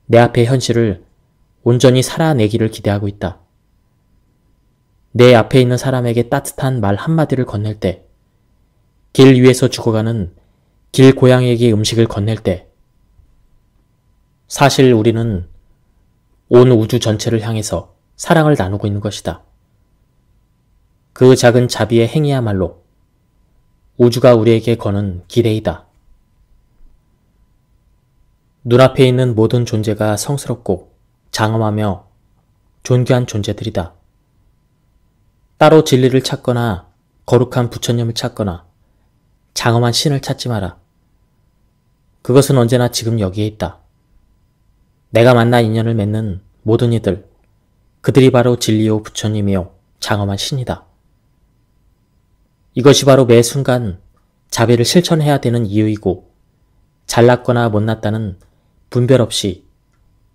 내 앞의 현실을 온전히 살아내기를 기대하고 있다. 내 앞에 있는 사람에게 따뜻한 말 한마디를 건넬 때, 길 위에서 죽어가는 길고양이에게 음식을 건넬 때, 사실 우리는 온 우주 전체를 향해서 사랑을 나누고 있는 것이다. 그 작은 자비의 행위야말로 우주가 우리에게 거는 기대이다. 눈앞에 있는 모든 존재가 성스럽고 장엄하며 존귀한 존재들이다. 따로 진리를 찾거나 거룩한 부처님을 찾거나 장엄한 신을 찾지 마라. 그것은 언제나 지금 여기에 있다. 내가 만나 인연을 맺는 모든 이들, 그들이 바로 진리요 부처님이요 장엄한 신이다. 이것이 바로 매 순간 자비를 실천해야 되는 이유이고, 잘났거나 못났다는 분별 없이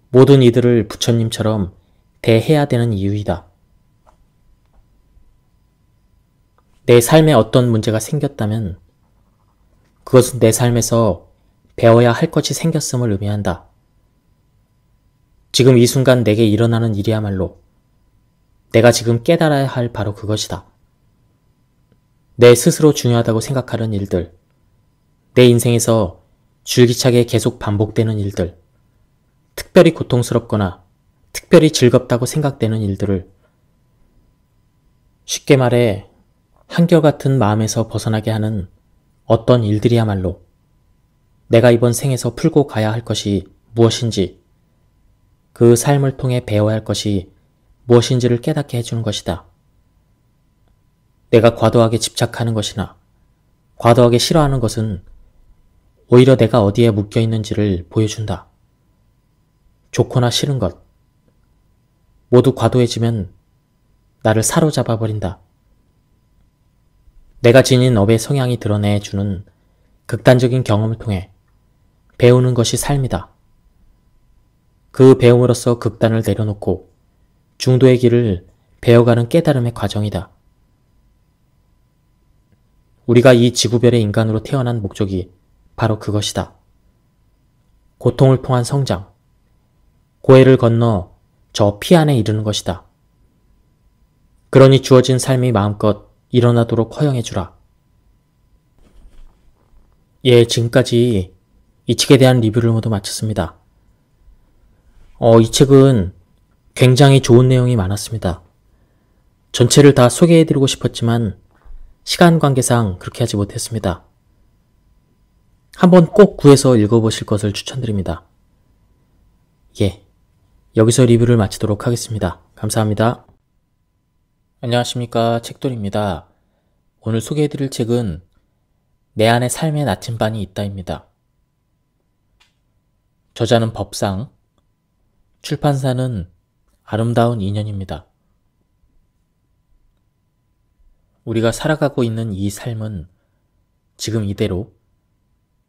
모든 이들을 부처님처럼 대해야 되는 이유이다. 내 삶에 어떤 문제가 생겼다면 그것은 내 삶에서 배워야 할 것이 생겼음을 의미한다. 지금 이 순간 내게 일어나는 일이야말로 내가 지금 깨달아야 할 바로 그것이다. 내 스스로 중요하다고 생각하는 일들, 내 인생에서 줄기차게 계속 반복되는 일들, 특별히 고통스럽거나 특별히 즐겁다고 생각되는 일들을 쉽게 말해 한결같은 마음에서 벗어나게 하는 어떤 일들이야말로 내가 이번 생에서 풀고 가야 할 것이 무엇인지, 그 삶을 통해 배워야 할 것이 무엇인지를 깨닫게 해주는 것이다. 내가 과도하게 집착하는 것이나 과도하게 싫어하는 것은 오히려 내가 어디에 묶여 있는지를 보여준다. 좋거나 싫은 것, 모두 과도해지면 나를 사로잡아 버린다. 내가 지닌 업의 성향이 드러내주는 극단적인 경험을 통해 배우는 것이 삶이다. 그 배움으로써 극단을 내려놓고 중도의 길을 배워가는 깨달음의 과정이다. 우리가 이 지구별의 인간으로 태어난 목적이 바로 그것이다. 고통을 통한 성장, 고해를 건너 저 피 안에 이르는 것이다. 그러니 주어진 삶이 마음껏 일어나도록 허용해주라. 예, 지금까지 이 책에 대한 리뷰를 모두 마쳤습니다. 이 책은 굉장히 좋은 내용이 많았습니다. 전체를 다 소개해드리고 싶었지만 시간 관계상 그렇게 하지 못했습니다. 한번 꼭 구해서 읽어보실 것을 추천드립니다. 예, 여기서 리뷰를 마치도록 하겠습니다. 감사합니다. 안녕하십니까, 책돌입니다. 오늘 소개해드릴 책은 내 안에 삶의 나침반이 있다입니다. 저자는 법상, 출판사는 아름다운 인연입니다. 우리가 살아가고 있는 이 삶은 지금 이대로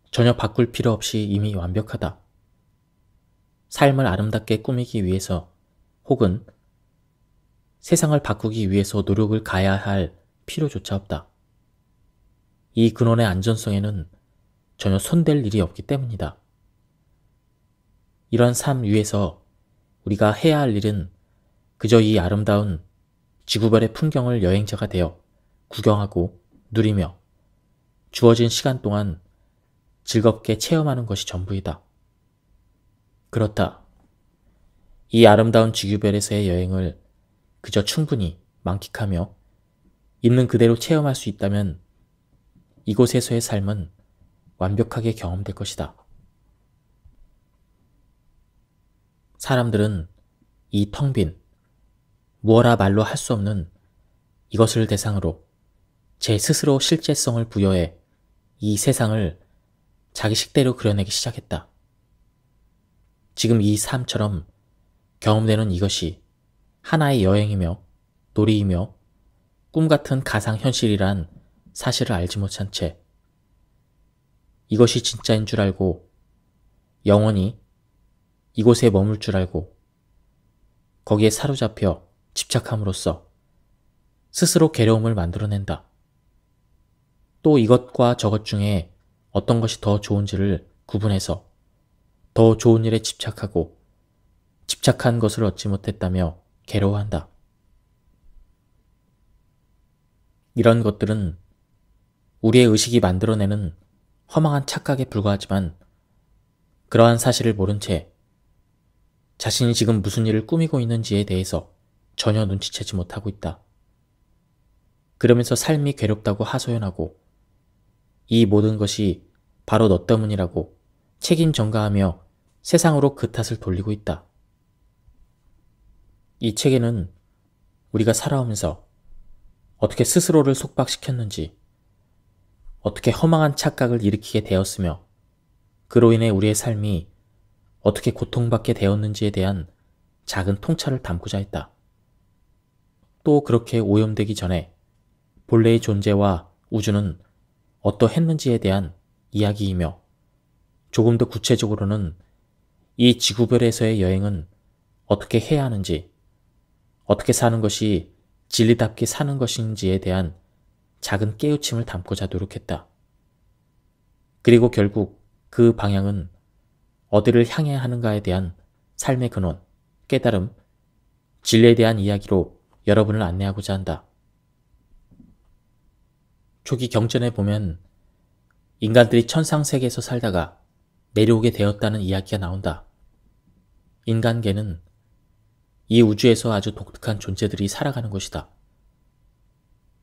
전혀 바꿀 필요 없이 이미 완벽하다. 삶을 아름답게 꾸미기 위해서 혹은 세상을 바꾸기 위해서 노력을 가야 할 필요조차 없다. 이 근원의 안전성에는 전혀 손댈 일이 없기 때문이다. 이런 삶 위에서 우리가 해야 할 일은 그저 이 아름다운 지구별의 풍경을 여행자가 되어 구경하고 누리며 주어진 시간 동안 즐겁게 체험하는 것이 전부이다. 그렇다. 이 아름다운 지구별에서의 여행을 그저 충분히 만끽하며 있는 그대로 체험할 수 있다면 이곳에서의 삶은 완벽하게 경험될 것이다. 사람들은 이 텅 빈 무어라 말로 할 수 없는 이것을 대상으로 제 스스로 실제성을 부여해 이 세상을 자기 식대로 그려내기 시작했다. 지금 이 삶처럼 경험되는 이것이 하나의 여행이며 놀이이며 꿈같은 가상현실이란 사실을 알지 못한 채 이것이 진짜인 줄 알고 영원히 이곳에 머물 줄 알고 거기에 사로잡혀 집착함으로써 스스로 괴로움을 만들어낸다. 또 이것과 저것 중에 어떤 것이 더 좋은지를 구분해서 더 좋은 일에 집착하고 집착한 것을 얻지 못했다며 괴로워한다. 이런 것들은 우리의 의식이 만들어내는 허망한 착각에 불과하지만 그러한 사실을 모른 채 자신이 지금 무슨 일을 꾸미고 있는지에 대해서 전혀 눈치채지 못하고 있다. 그러면서 삶이 괴롭다고 하소연하고 이 모든 것이 바로 너 때문이라고 책임 전가하며 세상으로 그 탓을 돌리고 있다. 이 책에는 우리가 살아오면서 어떻게 스스로를 속박시켰는지, 어떻게 허망한 착각을 일으키게 되었으며 그로 인해 우리의 삶이 어떻게 고통받게 되었는지에 대한 작은 통찰을 담고자 했다. 또 그렇게 오염되기 전에 본래의 존재와 우주는 어떠했는지에 대한 이야기이며 조금 더 구체적으로는 이 지구별에서의 여행은 어떻게 해야 하는지, 어떻게 사는 것이 진리답게 사는 것인지에 대한 작은 깨우침을 담고자 노력했다. 그리고 결국 그 방향은 어디를 향해야 하는가에 대한 삶의 근원, 깨달음, 진리에 대한 이야기로 여러분을 안내하고자 한다. 초기 경전에 보면 인간들이 천상세계에서 살다가 내려오게 되었다는 이야기가 나온다. 인간계는 이 우주에서 아주 독특한 존재들이 살아가는 곳이다.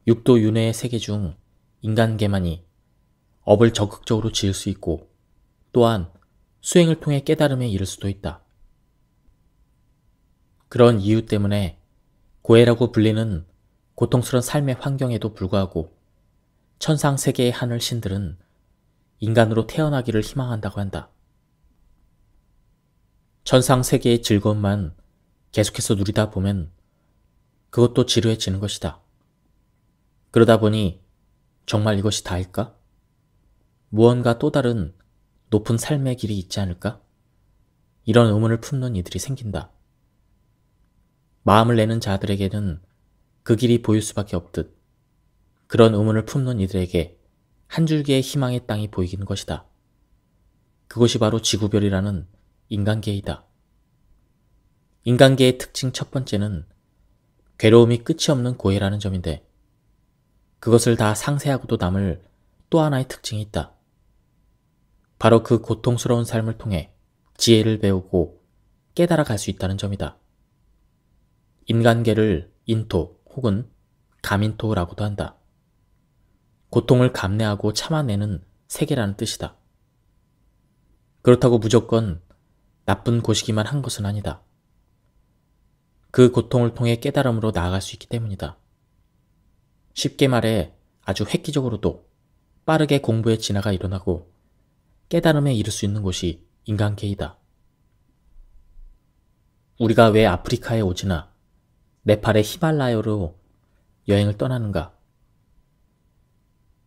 육도 윤회의 세계 중 인간계만이 업을 적극적으로 지을 수 있고 또한 수행을 통해 깨달음에 이를 수도 있다. 그런 이유 때문에 고해라고 불리는 고통스러운 삶의 환경에도 불구하고 천상세계의 하늘 신들은 인간으로 태어나기를 희망한다고 한다. 천상세계의 즐거움만 계속해서 누리다 보면 그것도 지루해지는 것이다. 그러다 보니 정말 이것이 다일까? 무언가 또 다른 높은 삶의 길이 있지 않을까? 이런 의문을 품는 이들이 생긴다. 마음을 내는 자들에게는 그 길이 보일 수밖에 없듯 그런 의문을 품는 이들에게 한 줄기의 희망의 땅이 보이는 것이다. 그것이 바로 지구별이라는 인간계이다. 인간계의 특징 첫 번째는 괴로움이 끝이 없는 고해라는 점인데 그것을 다 상쇄하고도 남을 또 하나의 특징이 있다. 바로 그 고통스러운 삶을 통해 지혜를 배우고 깨달아 갈 수 있다는 점이다. 인간계를 인토 혹은 감인토라고도 한다. 고통을 감내하고 참아내는 세계라는 뜻이다. 그렇다고 무조건 나쁜 곳이기만 한 것은 아니다. 그 고통을 통해 깨달음으로 나아갈 수 있기 때문이다. 쉽게 말해 아주 획기적으로도 빠르게 공부의 진화가 일어나고 깨달음에 이를 수 있는 곳이 인간계이다. 우리가 왜 아프리카에 오지나 네팔의 히말라야로 여행을 떠나는가?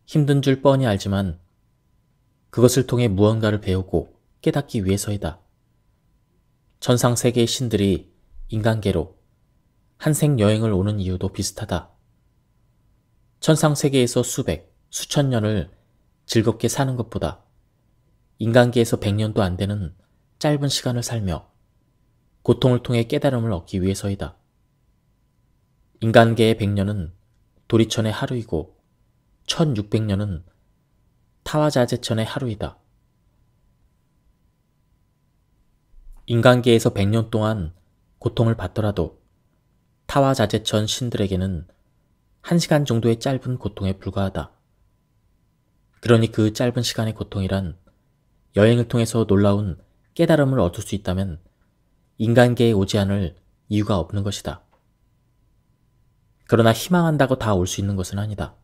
힘든 줄 뻔히 알지만 그것을 통해 무언가를 배우고 깨닫기 위해서이다. 천상세계의 신들이 인간계로 한생 여행을 오는 이유도 비슷하다. 천상세계에서 수백, 수천 년을 즐겁게 사는 것보다 인간계에서 100년도 안 되는 짧은 시간을 살며 고통을 통해 깨달음을 얻기 위해서이다. 인간계의 100년은 도리천의 하루이고 1600년은 타와자제천의 하루이다. 인간계에서 100년 동안 고통을 받더라도 타와자제천 신들에게는 1시간 정도의 짧은 고통에 불과하다. 그러니 그 짧은 시간의 고통이란 여행을 통해서 놀라운 깨달음을 얻을 수 있다면 인간계에 오지 않을 이유가 없는 것이다. 그러나 희망한다고 다 올 수 있는 것은 아니다.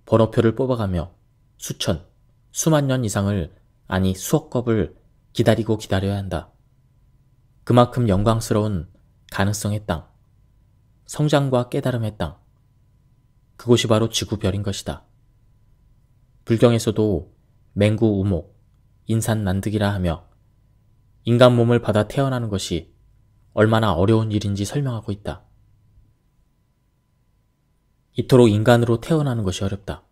번호표를 뽑아가며 수천, 수만 년 이상을, 아니 수억 겁을 기다리고 기다려야 한다. 그만큼 영광스러운 가능성의 땅, 성장과 깨달음의 땅, 그곳이 바로 지구별인 것이다. 불경에서도 맹구 우목, 인산난득이라 하며 인간 몸을 받아 태어나는 것이 얼마나 어려운 일인지 설명하고 있다. 이토록 인간으로 태어나는 것이 어렵다.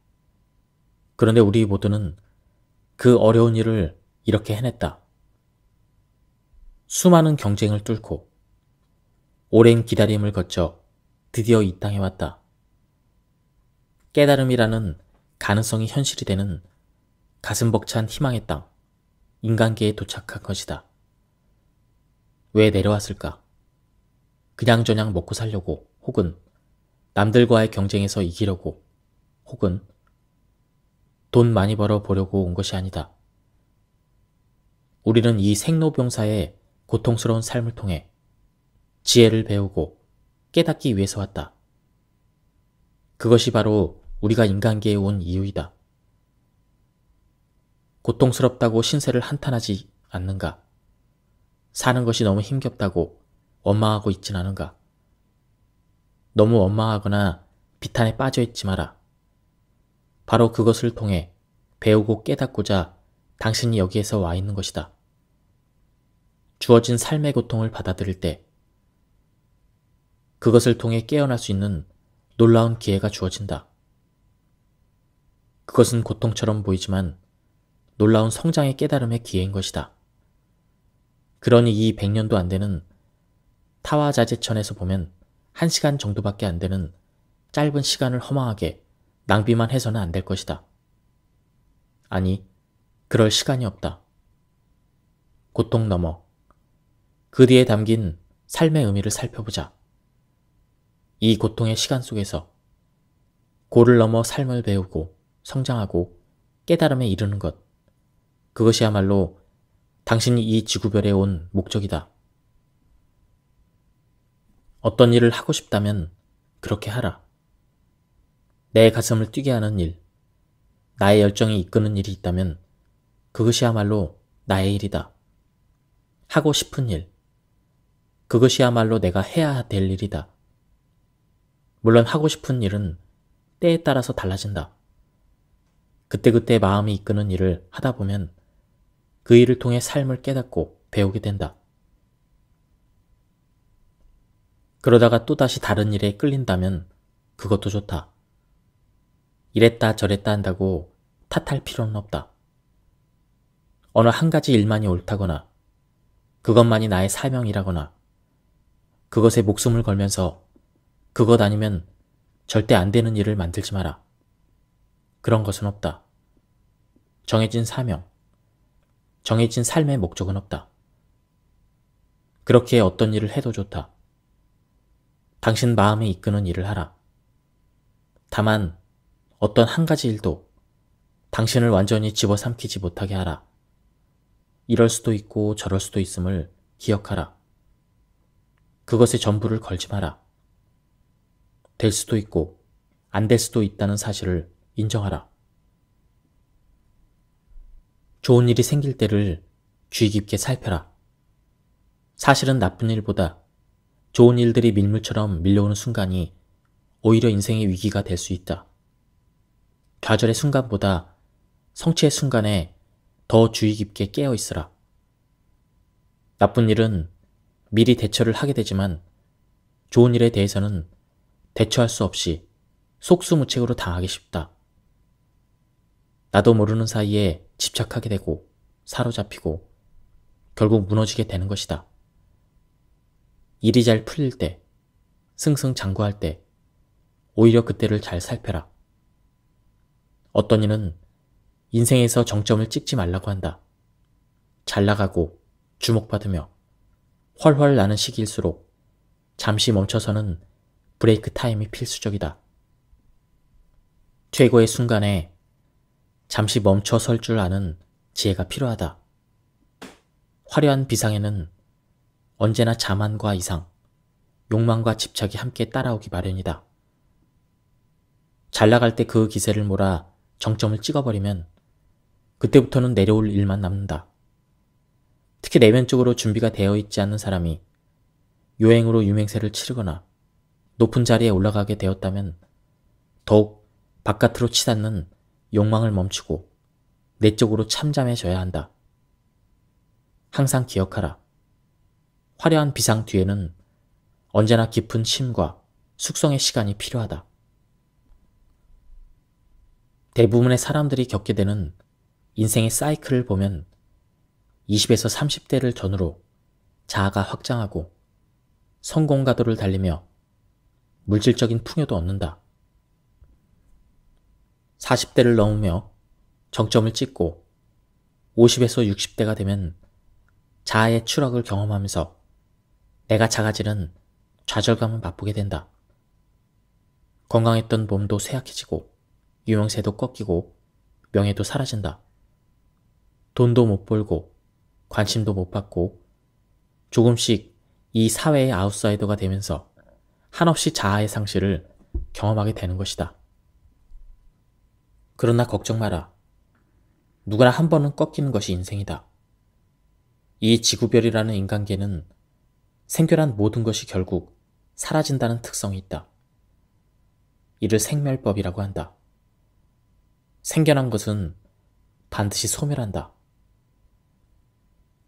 그런데 우리 모두는 그 어려운 일을 이렇게 해냈다. 수많은 경쟁을 뚫고 오랜 기다림을 거쳐 드디어 이 땅에 왔다. 깨달음이라는 가능성이 현실이 되는 가슴 벅찬 희망의 땅, 인간계에 도착한 것이다. 왜 내려왔을까? 그냥저냥 먹고 살려고, 혹은 남들과의 경쟁에서 이기려고, 혹은 돈 많이 벌어 보려고 온 것이 아니다. 우리는 이 생로병사의 고통스러운 삶을 통해 지혜를 배우고 깨닫기 위해서 왔다. 그것이 바로 우리가 인간계에 온 이유이다. 고통스럽다고 신세를 한탄하지 않는가? 사는 것이 너무 힘겹다고 원망하고 있진 않은가? 너무 원망하거나 비탄에 빠져 있지 마라. 바로 그것을 통해 배우고 깨닫고자 당신이 여기에서 와 있는 것이다. 주어진 삶의 고통을 받아들일 때 그것을 통해 깨어날 수 있는 놀라운 기회가 주어진다. 그것은 고통처럼 보이지만 놀라운 성장의 깨달음의 기회인 것이다. 그러니 이 100년도 안 되는 타와자제천에서 보면 1시간 정도밖에 안 되는 짧은 시간을 허망하게 낭비만 해서는 안 될 것이다. 아니, 그럴 시간이 없다. 고통 넘어 그 뒤에 담긴 삶의 의미를 살펴보자. 이 고통의 시간 속에서 고를 넘어 삶을 배우고 성장하고 깨달음에 이르는 것, 그것이야말로 당신이 이 지구별에 온 목적이다. 어떤 일을 하고 싶다면 그렇게 하라. 내 가슴을 뛰게 하는 일, 나의 열정이 이끄는 일이 있다면 그것이야말로 나의 일이다. 하고 싶은 일, 그것이야말로 내가 해야 될 일이다. 물론 하고 싶은 일은 때에 따라서 달라진다. 그때그때 마음이 이끄는 일을 하다 보면 그 일을 통해 삶을 깨닫고 배우게 된다. 그러다가 또다시 다른 일에 끌린다면 그것도 좋다. 이랬다 저랬다 한다고 탓할 필요는 없다. 어느 한 가지 일만이 옳다거나 그것만이 나의 사명이라거나 그것에 목숨을 걸면서 그것 아니면 절대 안 되는 일을 만들지 마라. 그런 것은 없다. 정해진 사명, 정해진 삶의 목적은 없다. 그렇게 어떤 일을 해도 좋다. 당신 마음에 이끄는 일을 하라. 다만 어떤 한 가지 일도 당신을 완전히 집어삼키지 못하게 하라. 이럴 수도 있고 저럴 수도 있음을 기억하라. 그것에 전부를 걸지 마라. 될 수도 있고 안 될 수도 있다는 사실을 인정하라. 좋은 일이 생길 때를 주의 깊게 살펴라. 사실은 나쁜 일보다 좋은 일들이 밀물처럼 밀려오는 순간이 오히려 인생의 위기가 될 수 있다. 좌절의 순간보다 성취의 순간에 더 주의 깊게 깨어 있으라. 나쁜 일은 미리 대처를 하게 되지만 좋은 일에 대해서는 대처할 수 없이 속수무책으로 당하기 쉽다. 나도 모르는 사이에 집착하게 되고 사로잡히고 결국 무너지게 되는 것이다. 일이 잘 풀릴 때, 승승장구할 때 오히려 그때를 잘 살펴라. 어떤 이는 인생에서 정점을 찍지 말라고 한다. 잘 나가고 주목받으며 훨훨 나는 시기일수록 잠시 멈춰서는 브레이크 타임이 필수적이다. 최고의 순간에 잠시 멈춰 설 줄 아는 지혜가 필요하다. 화려한 비상에는 언제나 자만과 이상, 욕망과 집착이 함께 따라오기 마련이다. 잘 나갈 때 그 기세를 몰아 정점을 찍어버리면 그때부터는 내려올 일만 남는다. 특히 내면적으로 준비가 되어 있지 않는 사람이 요행으로 유맹세를 치르거나 높은 자리에 올라가게 되었다면 더욱 바깥으로 치닫는 욕망을 멈추고 내적으로 참잠해져야 한다. 항상 기억하라. 화려한 비상 뒤에는 언제나 깊은 쉼과 숙성의 시간이 필요하다. 대부분의 사람들이 겪게 되는 인생의 사이클을 보면 20에서 30대를 전후로 자아가 확장하고 성공 가도를 달리며 물질적인 풍요도 얻는다. 40대를 넘으며 정점을 찍고 50에서 60대가 되면 자아의 추락을 경험하면서 내가 작아지는 좌절감을 맛보게 된다. 건강했던 몸도 쇠약해지고 유명세도 꺾이고 명예도 사라진다. 돈도 못 벌고 관심도 못 받고 조금씩 이 사회의 아웃사이더가 되면서 한없이 자아의 상실을 경험하게 되는 것이다. 그러나 걱정 마라. 누구나 한 번은 꺾이는 것이 인생이다. 이 지구별이라는 인간계는 생겨난 모든 것이 결국 사라진다는 특성이 있다. 이를 생멸법이라고 한다. 생겨난 것은 반드시 소멸한다.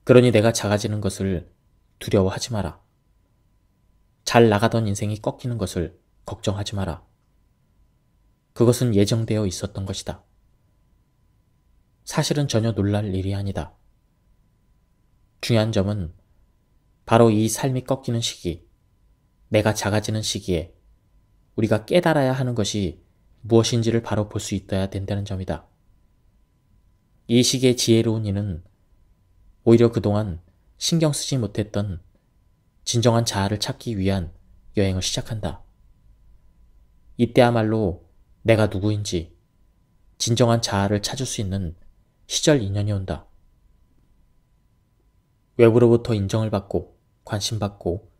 그러니 내가 작아지는 것을 두려워하지 마라. 잘 나가던 인생이 꺾이는 것을 걱정하지 마라. 그것은 예정되어 있었던 것이다. 사실은 전혀 놀랄 일이 아니다. 중요한 점은 바로 이 삶이 꺾이는 시기, 내가 작아지는 시기에 우리가 깨달아야 하는 것이 무엇인지를 바로 볼 수 있어야 된다는 점이다. 이 시기의 지혜로운 이는 오히려 그동안 신경 쓰지 못했던 진정한 자아를 찾기 위한 여행을 시작한다. 이때야말로 내가 누구인지 진정한 자아를 찾을 수 있는 시절 인연이 온다. 외부로부터 인정을 받고 관심받고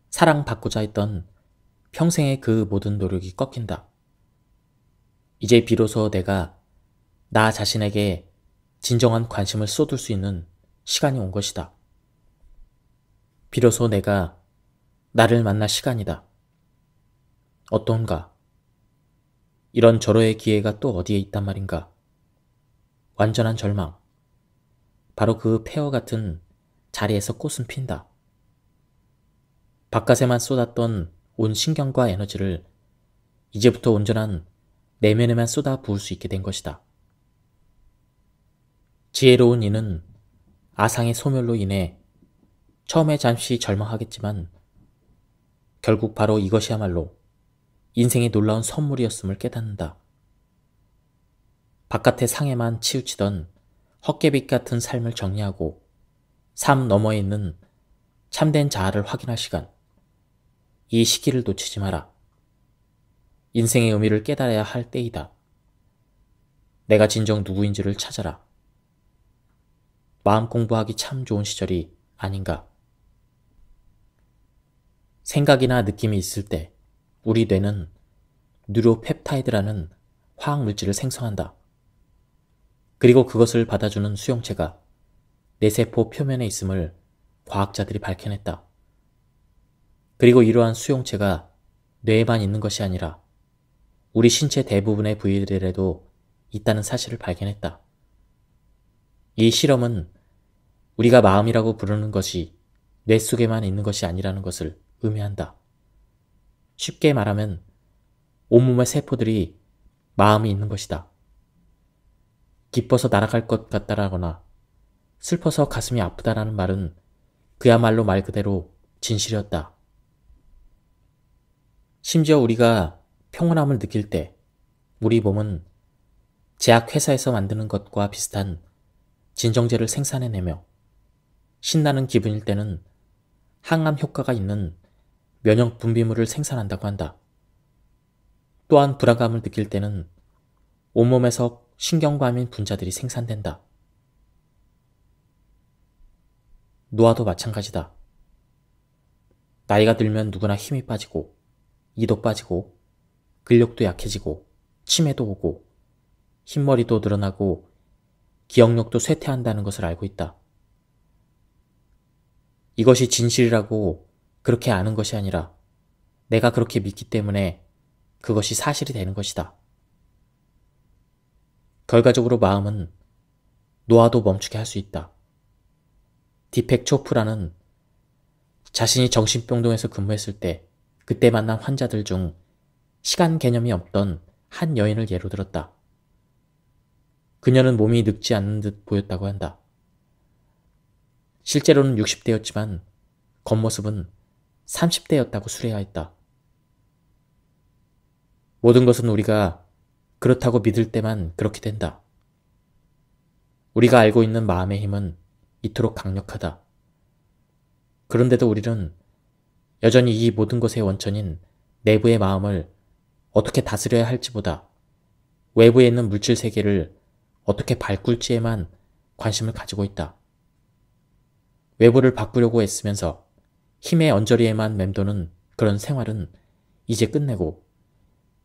사랑받고자 했던 평생의 그 모든 노력이 꺾인다. 이제 비로소 내가 나 자신에게 진정한 관심을 쏟을 수 있는 시간이 온 것이다. 비로소 내가 나를 만날 시간이다. 어떤가? 이런 절호의 기회가 또 어디에 있단 말인가? 완전한 절망. 바로 그 폐허 같은 자리에서 꽃은 핀다. 바깥에만 쏟았던 온 신경과 에너지를 이제부터 온전한 내면에만 쏟아 부을 수 있게 된 것이다. 지혜로운 이는 아상의 소멸로 인해 처음에 잠시 절망하겠지만 결국 바로 이것이야말로 인생의 놀라운 선물이었음을 깨닫는다. 바깥의 상에만 치우치던 헛개빛 같은 삶을 정리하고 삶 너머에 있는 참된 자아를 확인할 시간. 이 시기를 놓치지 마라. 인생의 의미를 깨달아야 할 때이다. 내가 진정 누구인지를 찾아라. 마음 공부하기 참 좋은 시절이 아닌가. 생각이나 느낌이 있을 때 우리 뇌는 뉴로펩타이드라는 화학물질을 생성한다. 그리고 그것을 받아주는 수용체가 뇌세포 표면에 있음을 과학자들이 밝혀냈다. 그리고 이러한 수용체가 뇌에만 있는 것이 아니라 우리 신체 대부분의 부위들에도 있다는 사실을 발견했다. 이 실험은 우리가 마음이라고 부르는 것이 뇌 속에만 있는 것이 아니라는 것을 의미한다. 쉽게 말하면 온몸의 세포들이 마음이 있는 것이다. 기뻐서 날아갈 것 같다라거나 슬퍼서 가슴이 아프다라는 말은 그야말로 말 그대로 진실이었다. 심지어 우리가 평온함을 느낄 때 우리 몸은 제약회사에서 만드는 것과 비슷한 진정제를 생산해내며 신나는 기분일 때는 항암 효과가 있는 면역 분비물을 생산한다고 한다. 또한 불안감을 느낄 때는 온몸에서 신경과민 분자들이 생산된다. 노화도 마찬가지다. 나이가 들면 누구나 힘이 빠지고, 이도 빠지고, 근력도 약해지고, 치매도 오고, 흰머리도 늘어나고, 기억력도 쇠퇴한다는 것을 알고 있다. 이것이 진실이라고 그렇게 아는 것이 아니라 내가 그렇게 믿기 때문에 그것이 사실이 되는 것이다. 결과적으로 마음은 노화도 멈추게 할 수 있다. 디펙 초프라는 자신이 정신병동에서 근무했을 때 그때 만난 환자들 중 시간 개념이 없던 한 여인을 예로 들었다. 그녀는 몸이 늙지 않는 듯 보였다고 한다. 실제로는 60대였지만 겉모습은 30대였다고 수레하였다. 모든 것은 우리가 그렇다고 믿을 때만 그렇게 된다. 우리가 알고 있는 마음의 힘은 이토록 강력하다. 그런데도 우리는 여전히 이 모든 것의 원천인 내부의 마음을 어떻게 다스려야 할지보다 외부에 있는 물질 세계를 어떻게 바꿀지에만 관심을 가지고 있다. 외부를 바꾸려고 애쓰면서 힘의 언저리에만 맴도는 그런 생활은 이제 끝내고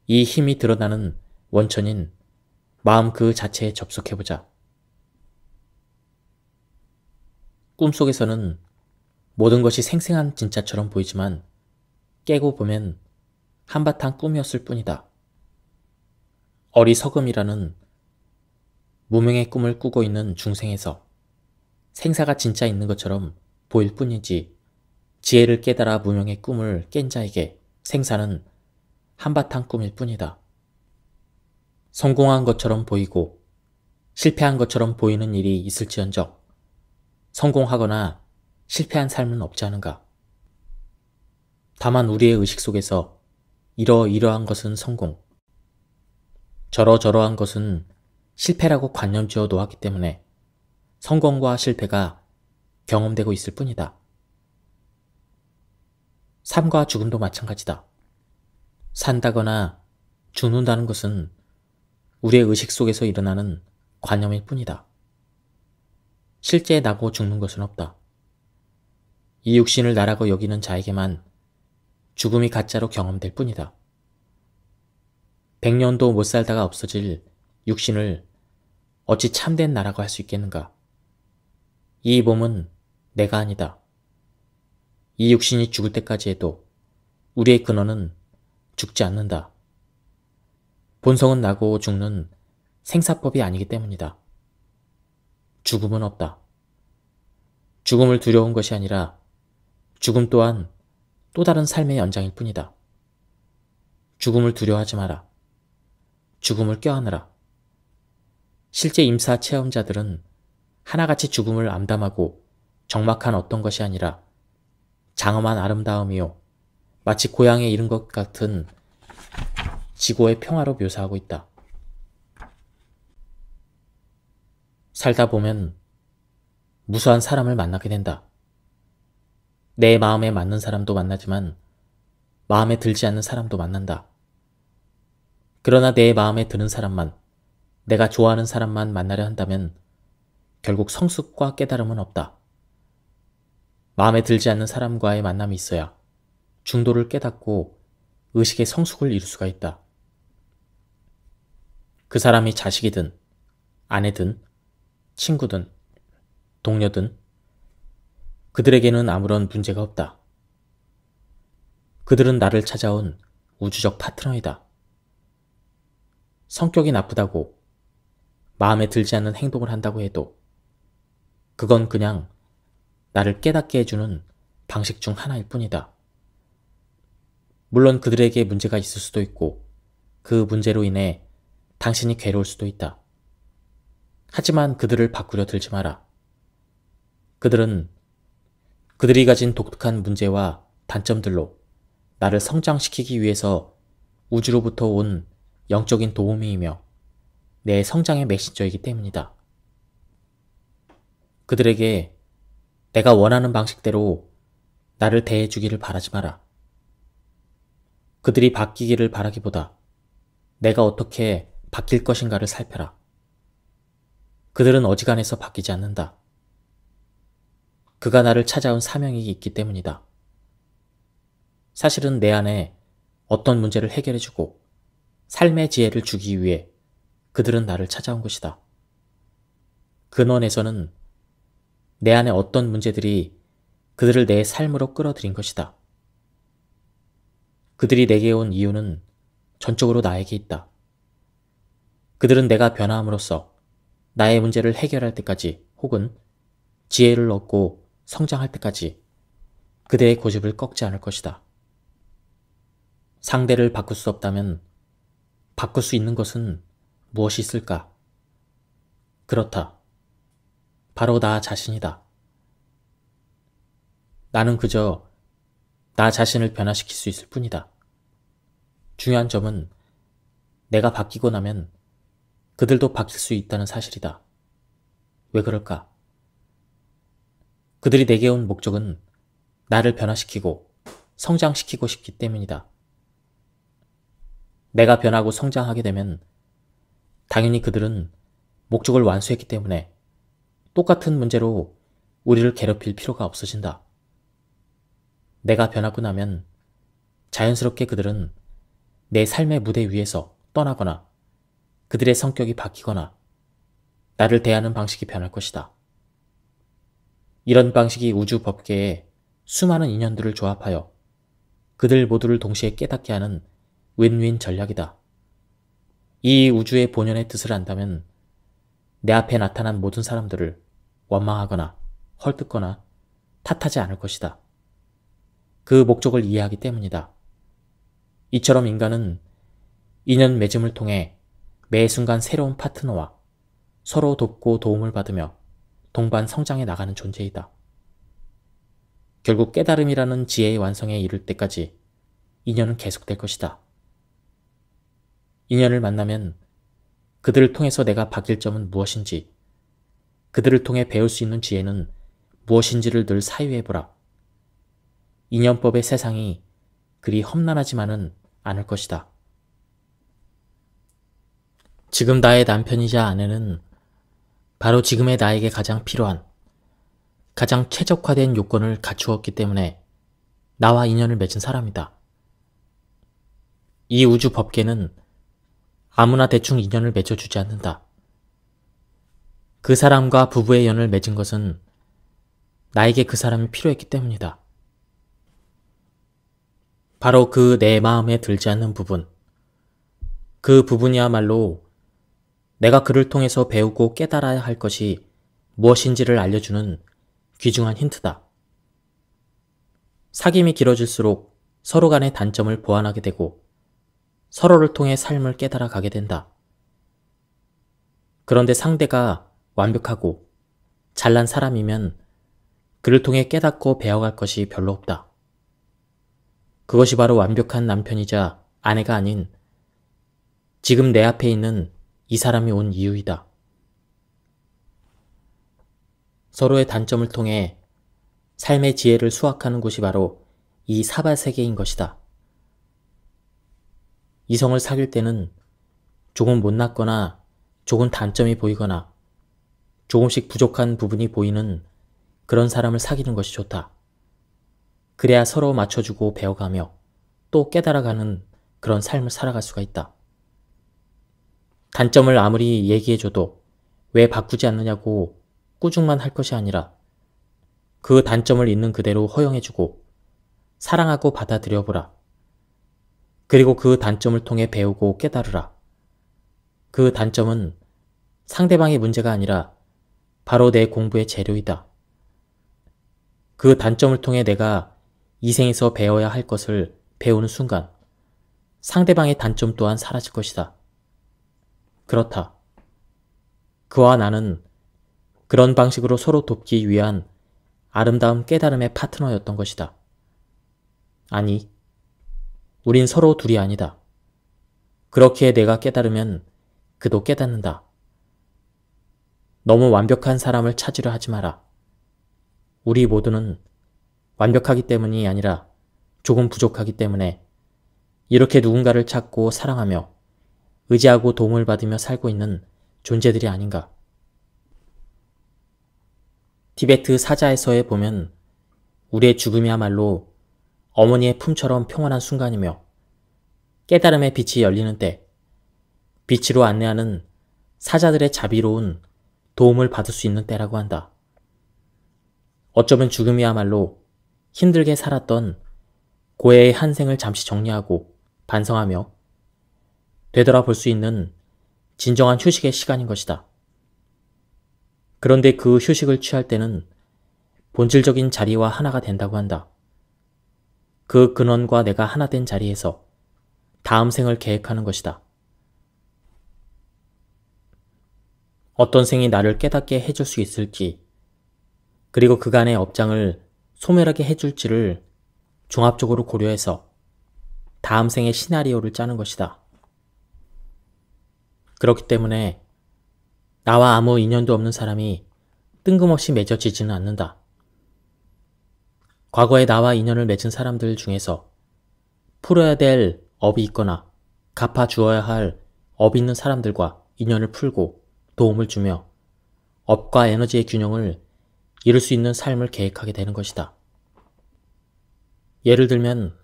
이 힘이 드러나는 원천인 마음 그 자체에 접속해보자. 꿈속에서는 모든 것이 생생한 진짜처럼 보이지만 깨고 보면 한바탕 꿈이었을 뿐이다. 어리석음이라는 무명의 꿈을 꾸고 있는 중생에서 생사가 진짜 있는 것처럼 보일 뿐이지 지혜를 깨달아 무명의 꿈을 깬 자에게 생사는 한바탕 꿈일 뿐이다. 성공한 것처럼 보이고 실패한 것처럼 보이는 일이 있을지언정 성공하거나 실패한 삶은 없지 않은가. 다만 우리의 의식 속에서 이러이러한 것은 성공, 저러저러한 것은 실패라고 관념지어 놓았기 때문에 성공과 실패가 경험되고 있을 뿐이다. 삶과 죽음도 마찬가지다. 산다거나 죽는다는 것은 우리의 의식 속에서 일어나는 관념일 뿐이다. 실제 나고 죽는 것은 없다. 이 육신을 나라고 여기는 자에게만 죽음이 가짜로 경험될 뿐이다. 100년도 못 살다가 없어질 육신을 어찌 참된 나라고 할 수 있겠는가? 이 몸은 내가 아니다. 이 육신이 죽을 때까지 해도 우리의 근원은 죽지 않는다. 본성은 나고 죽는 생사법이 아니기 때문이다. 죽음은 없다. 죽음을 두려운 것이 아니라 죽음 또한 또 다른 삶의 연장일 뿐이다. 죽음을 두려워하지 마라. 죽음을 껴안으라. 실제 임사 체험자들은 하나같이 죽음을 암담하고 적막한 어떤 것이 아니라 장엄한 아름다움이요 마치 고향에 이른 것 같은 지고의 평화로 묘사하고 있다. 살다 보면 무수한 사람을 만나게 된다. 내 마음에 맞는 사람도 만나지만 마음에 들지 않는 사람도 만난다. 그러나 내 마음에 드는 사람만, 내가 좋아하는 사람만 만나려 한다면 결국 성숙과 깨달음은 없다. 마음에 들지 않는 사람과의 만남이 있어야 중도를 깨닫고 의식의 성숙을 이룰 수가 있다. 그 사람이 자식이든 아내든 친구든 동료든 그들에게는 아무런 문제가 없다. 그들은 나를 찾아온 우주적 파트너이다. 성격이 나쁘다고 마음에 들지 않는 행동을 한다고 해도 그건 그냥 나를 깨닫게 해주는 방식 중 하나일 뿐이다. 물론 그들에게 문제가 있을 수도 있고 그 문제로 인해 당신이 괴로울 수도 있다. 하지만 그들을 바꾸려 들지 마라. 그들이 가진 독특한 문제와 단점들로 나를 성장시키기 위해서 우주로부터 온 영적인 도우미이며 내 성장의 메신저이기 때문이다. 그들에게 내가 원하는 방식대로 나를 대해주기를 바라지 마라. 그들이 바뀌기를 바라기보다 내가 어떻게 바뀔 것인가를 살펴라. 그들은 어지간해서 바뀌지 않는다. 그가 나를 찾아온 사명이 있기 때문이다. 사실은 내 안에 어떤 문제를 해결해주고 삶의 지혜를 주기 위해 그들은 나를 찾아온 것이다. 근원에서는 내 안에 어떤 문제들이 그들을 내 삶으로 끌어들인 것이다. 그들이 내게 온 이유는 전적으로 나에게 있다. 그들은 내가 변화함으로써 나의 문제를 해결할 때까지 혹은 지혜를 얻고 성장할 때까지 그대의 고집을 꺾지 않을 것이다. 상대를 바꿀 수 없다면 바꿀 수 있는 것은 무엇이 있을까? 그렇다. 바로 나 자신이다. 나는 그저 나 자신을 변화시킬 수 있을 뿐이다. 중요한 점은 내가 바뀌고 나면 그들도 바뀔 수 있다는 사실이다. 왜 그럴까? 그들이 내게 온 목적은 나를 변화시키고 성장시키고 싶기 때문이다. 내가 변하고 성장하게 되면 당연히 그들은 목적을 완수했기 때문에 똑같은 문제로 우리를 괴롭힐 필요가 없어진다. 내가 변하고 나면 자연스럽게 그들은 내 삶의 무대 위에서 떠나거나 그들의 성격이 바뀌거나 나를 대하는 방식이 변할 것이다. 이런 방식이 우주 법계에 수많은 인연들을 조합하여 그들 모두를 동시에 깨닫게 하는 윈윈 전략이다. 이 우주의 본연의 뜻을 안다면 내 앞에 나타난 모든 사람들을 원망하거나 헐뜯거나 탓하지 않을 것이다. 그 목적을 이해하기 때문이다. 이처럼 인간은 인연 맺음을 통해 매 순간 새로운 파트너와 서로 돕고 도움을 받으며 동반 성장해 나가는 존재이다. 결국 깨달음이라는 지혜의 완성에 이를 때까지 인연은 계속될 것이다. 인연을 만나면 그들을 통해서 내가 바뀔 점은 무엇인지, 그들을 통해 배울 수 있는 지혜는 무엇인지를 늘 사유해보라. 인연법의 세상이 그리 험난하지만은 않을 것이다. 지금 나의 남편이자 아내는 바로 지금의 나에게 가장 필요한, 가장 최적화된 요건을 갖추었기 때문에 나와 인연을 맺은 사람이다. 이 우주 법계는 아무나 대충 인연을 맺어주지 않는다. 그 사람과 부부의 연을 맺은 것은 나에게 그 사람이 필요했기 때문이다. 바로 그 내 마음에 들지 않는 부분, 그 부분이야말로 내가 그를 통해서 배우고 깨달아야 할 것이 무엇인지를 알려주는 귀중한 힌트다. 사귐이 길어질수록 서로 간의 단점을 보완하게 되고 서로를 통해 삶을 깨달아 가게 된다. 그런데 상대가 완벽하고 잘난 사람이면 그를 통해 깨닫고 배워갈 것이 별로 없다. 그것이 바로 완벽한 남편이자 아내가 아닌 지금 내 앞에 있는 이 사람이 온 이유이다. 서로의 단점을 통해 삶의 지혜를 수확하는 곳이 바로 이 사바세계인 것이다. 이성을 사귈 때는 조금 못났거나 조금 단점이 보이거나 조금씩 부족한 부분이 보이는 그런 사람을 사귀는 것이 좋다. 그래야 서로 맞춰주고 배워가며 또 깨달아가는 그런 삶을 살아갈 수가 있다. 단점을 아무리 얘기해줘도 왜 바꾸지 않느냐고 꾸중만 할 것이 아니라 그 단점을 있는 그대로 허용해주고 사랑하고 받아들여보라. 그리고 그 단점을 통해 배우고 깨달으라. 그 단점은 상대방의 문제가 아니라 바로 내 공부의 재료이다. 그 단점을 통해 내가 이 생에서 배워야 할 것을 배우는 순간 상대방의 단점 또한 사라질 것이다. 그렇다. 그와 나는 그런 방식으로 서로 돕기 위한 아름다운 깨달음의 파트너였던 것이다. 아니, 우린 서로 둘이 아니다. 그렇기에 내가 깨달으면 그도 깨닫는다. 너무 완벽한 사람을 찾으려 하지 마라. 우리 모두는 완벽하기 때문이 아니라 조금 부족하기 때문에 이렇게 누군가를 찾고 사랑하며 의지하고 도움을 받으며 살고 있는 존재들이 아닌가. 티베트 사자에서에 보면 우리의 죽음이야말로 어머니의 품처럼 평온한 순간이며 깨달음의 빛이 열리는 때, 빛으로 안내하는 사자들의 자비로운 도움을 받을 수 있는 때라고 한다. 어쩌면 죽음이야말로 힘들게 살았던 고해의 한 생을 잠시 정리하고 반성하며 되돌아볼 수 있는 진정한 휴식의 시간인 것이다. 그런데 그 휴식을 취할 때는 본질적인 자리와 하나가 된다고 한다. 그 근원과 내가 하나 된 자리에서 다음 생을 계획하는 것이다. 어떤 생이 나를 깨닫게 해줄 수 있을지, 그리고 그간의 업장을 소멸하게 해줄지를 종합적으로 고려해서 다음 생의 시나리오를 짜는 것이다. 그렇기 때문에 나와 아무 인연도 없는 사람이 뜬금없이 맺어지지는 않는다. 과거에 나와 인연을 맺은 사람들 중에서 풀어야 될 업이 있거나 갚아주어야 할 업이 있는 사람들과 인연을 풀고 도움을 주며 업과 에너지의 균형을 이룰 수 있는 삶을 계획하게 되는 것이다. 예를 들면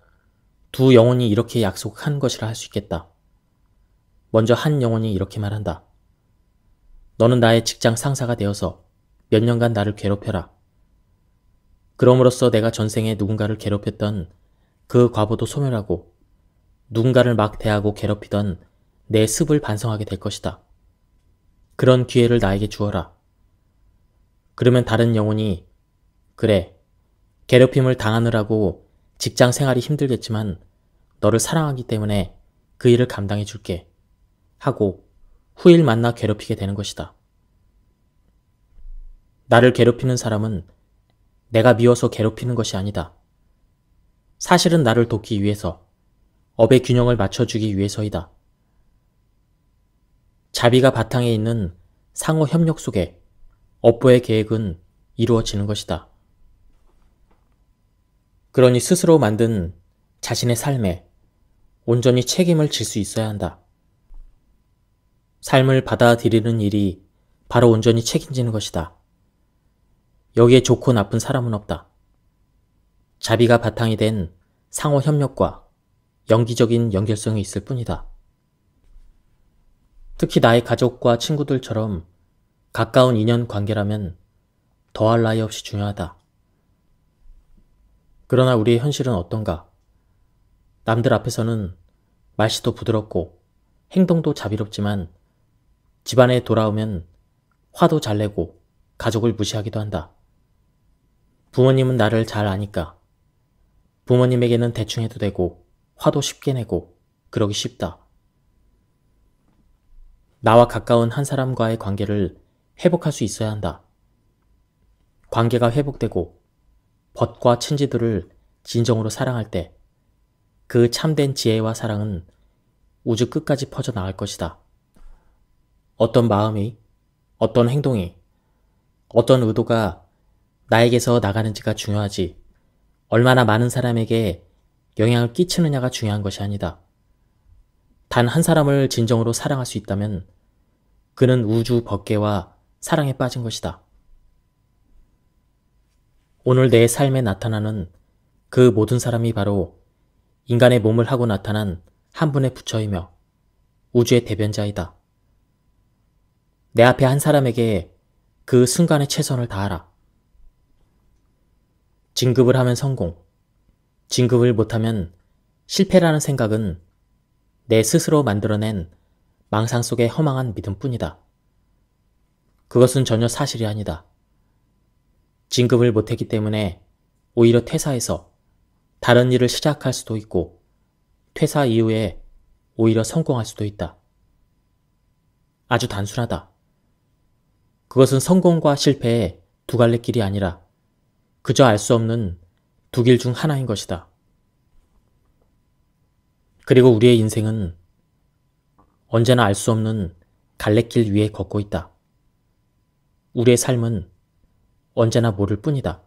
두 영혼이 이렇게 약속한 것이라 할 수 있겠다. 먼저 한 영혼이 이렇게 말한다. 너는 나의 직장 상사가 되어서 몇 년간 나를 괴롭혀라. 그럼으로써 내가 전생에 누군가를 괴롭혔던 그 과보도 소멸하고 누군가를 막 대하고 괴롭히던 내 습을 반성하게 될 것이다. 그런 기회를 나에게 주어라. 그러면 다른 영혼이 그래, 괴롭힘을 당하느라고 직장 생활이 힘들겠지만 너를 사랑하기 때문에 그 일을 감당해 줄게 하고 후일 만나 괴롭히게 되는 것이다. 나를 괴롭히는 사람은 내가 미워서 괴롭히는 것이 아니다. 사실은 나를 돕기 위해서, 업의 균형을 맞춰주기 위해서이다. 자비가 바탕에 있는 상호 협력 속에 업보의 계획은 이루어지는 것이다. 그러니 스스로 만든 자신의 삶에 온전히 책임을 질 수 있어야 한다. 삶을 받아들이는 일이 바로 온전히 책임지는 것이다. 여기에 좋고 나쁜 사람은 없다. 자비가 바탕이 된 상호 협력과 연기적인 연결성이 있을 뿐이다. 특히 나의 가족과 친구들처럼 가까운 인연 관계라면 더할 나위 없이 중요하다. 그러나 우리의 현실은 어떤가? 남들 앞에서는 말씨도 부드럽고 행동도 자비롭지만 집안에 돌아오면 화도 잘 내고 가족을 무시하기도 한다. 부모님은 나를 잘 아니까 부모님에게는 대충 해도 되고 화도 쉽게 내고 그러기 쉽다. 나와 가까운 한 사람과의 관계를 회복할 수 있어야 한다. 관계가 회복되고 벗과 친지들을 진정으로 사랑할 때 그 참된 지혜와 사랑은 우주 끝까지 퍼져나갈 것이다. 어떤 마음이, 어떤 행동이, 어떤 의도가 나에게서 나가는지가 중요하지 얼마나 많은 사람에게 영향을 끼치느냐가 중요한 것이 아니다. 단 한 사람을 진정으로 사랑할 수 있다면 그는 우주 법계와 사랑에 빠진 것이다. 오늘 내 삶에 나타나는 그 모든 사람이 바로 인간의 몸을 하고 나타난 한 분의 부처이며 우주의 대변자이다. 내 앞에 한 사람에게 그 순간의 최선을 다하라. 진급을 하면 성공, 진급을 못하면 실패라는 생각은 내 스스로 만들어낸 망상 속의 허망한 믿음뿐이다. 그것은 전혀 사실이 아니다. 진급을 못했기 때문에 오히려 퇴사해서 다른 일을 시작할 수도 있고 퇴사 이후에 오히려 성공할 수도 있다. 아주 단순하다. 그것은 성공과 실패의 두 갈래 길이 아니라 그저 알 수 없는 두 길 중 하나인 것이다. 그리고 우리의 인생은 언제나 알 수 없는 갈래길 위에 걷고 있다. 우리의 삶은 언제나 모를 뿐이다.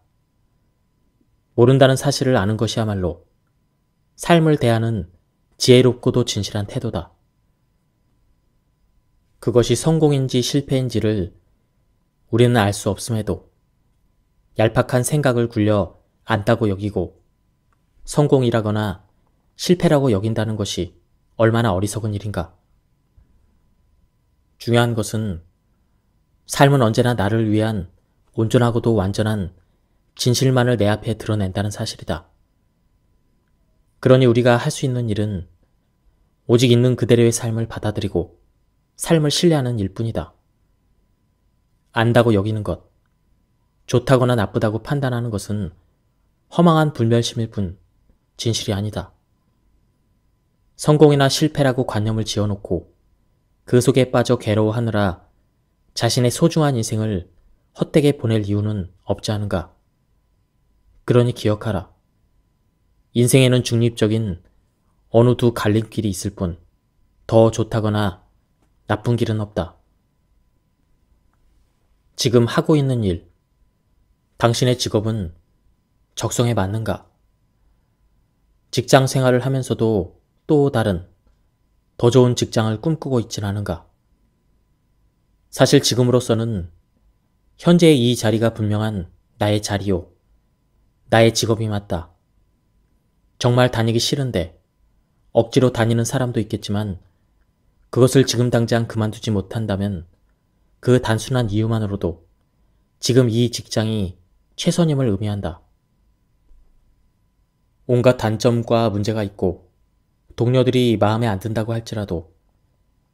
모른다는 사실을 아는 것이야말로 삶을 대하는 지혜롭고도 진실한 태도다. 그것이 성공인지 실패인지를 우리는 알 수 없음에도 얄팍한 생각을 굴려 안다고 여기고 성공이라거나 실패라고 여긴다는 것이 얼마나 어리석은 일인가. 중요한 것은 삶은 언제나 나를 위한 온전하고도 완전한 진실만을 내 앞에 드러낸다는 사실이다. 그러니 우리가 할 수 있는 일은 오직 있는 그대로의 삶을 받아들이고 삶을 신뢰하는 일뿐이다. 안다고 여기는 것, 좋다거나 나쁘다고 판단하는 것은 허망한 불멸심일 뿐 진실이 아니다. 성공이나 실패라고 관념을 지어놓고 그 속에 빠져 괴로워하느라 자신의 소중한 인생을 헛되게 보낼 이유는 없지 않은가. 그러니 기억하라. 인생에는 중립적인 어느 두 갈림길이 있을 뿐 더 좋다거나 나쁜 길은 없다. 지금 하고 있는 일, 당신의 직업은 적성에 맞는가? 직장 생활을 하면서도 또 다른 더 좋은 직장을 꿈꾸고 있진 않은가? 사실 지금으로서는 현재의 이 자리가 분명한 나의 자리요. 나의 직업이 맞다. 정말 다니기 싫은데 억지로 다니는 사람도 있겠지만 그것을 지금 당장 그만두지 못한다면 그 단순한 이유만으로도 지금 이 직장이 최선임을 의미한다. 온갖 단점과 문제가 있고 동료들이 마음에 안 든다고 할지라도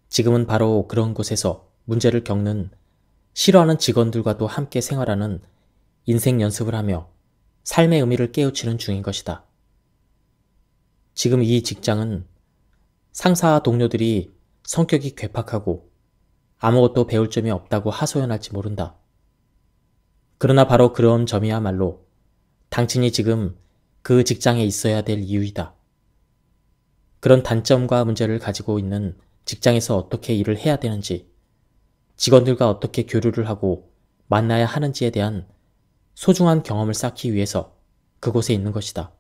지금은 바로 그런 곳에서 문제를 겪는 싫어하는 직원들과도 함께 생활하는 인생 연습을 하며 삶의 의미를 깨우치는 중인 것이다. 지금 이 직장은 상사와 동료들이 성격이 괴팍하고 아무것도 배울 점이 없다고 하소연할지 모른다. 그러나 바로 그런 점이야말로 당신이 지금 그 직장에 있어야 될 이유이다. 그런 단점과 문제를 가지고 있는 직장에서 어떻게 일을 해야 되는지, 직원들과 어떻게 교류를 하고 만나야 하는지에 대한 소중한 경험을 쌓기 위해서 그곳에 있는 것이다.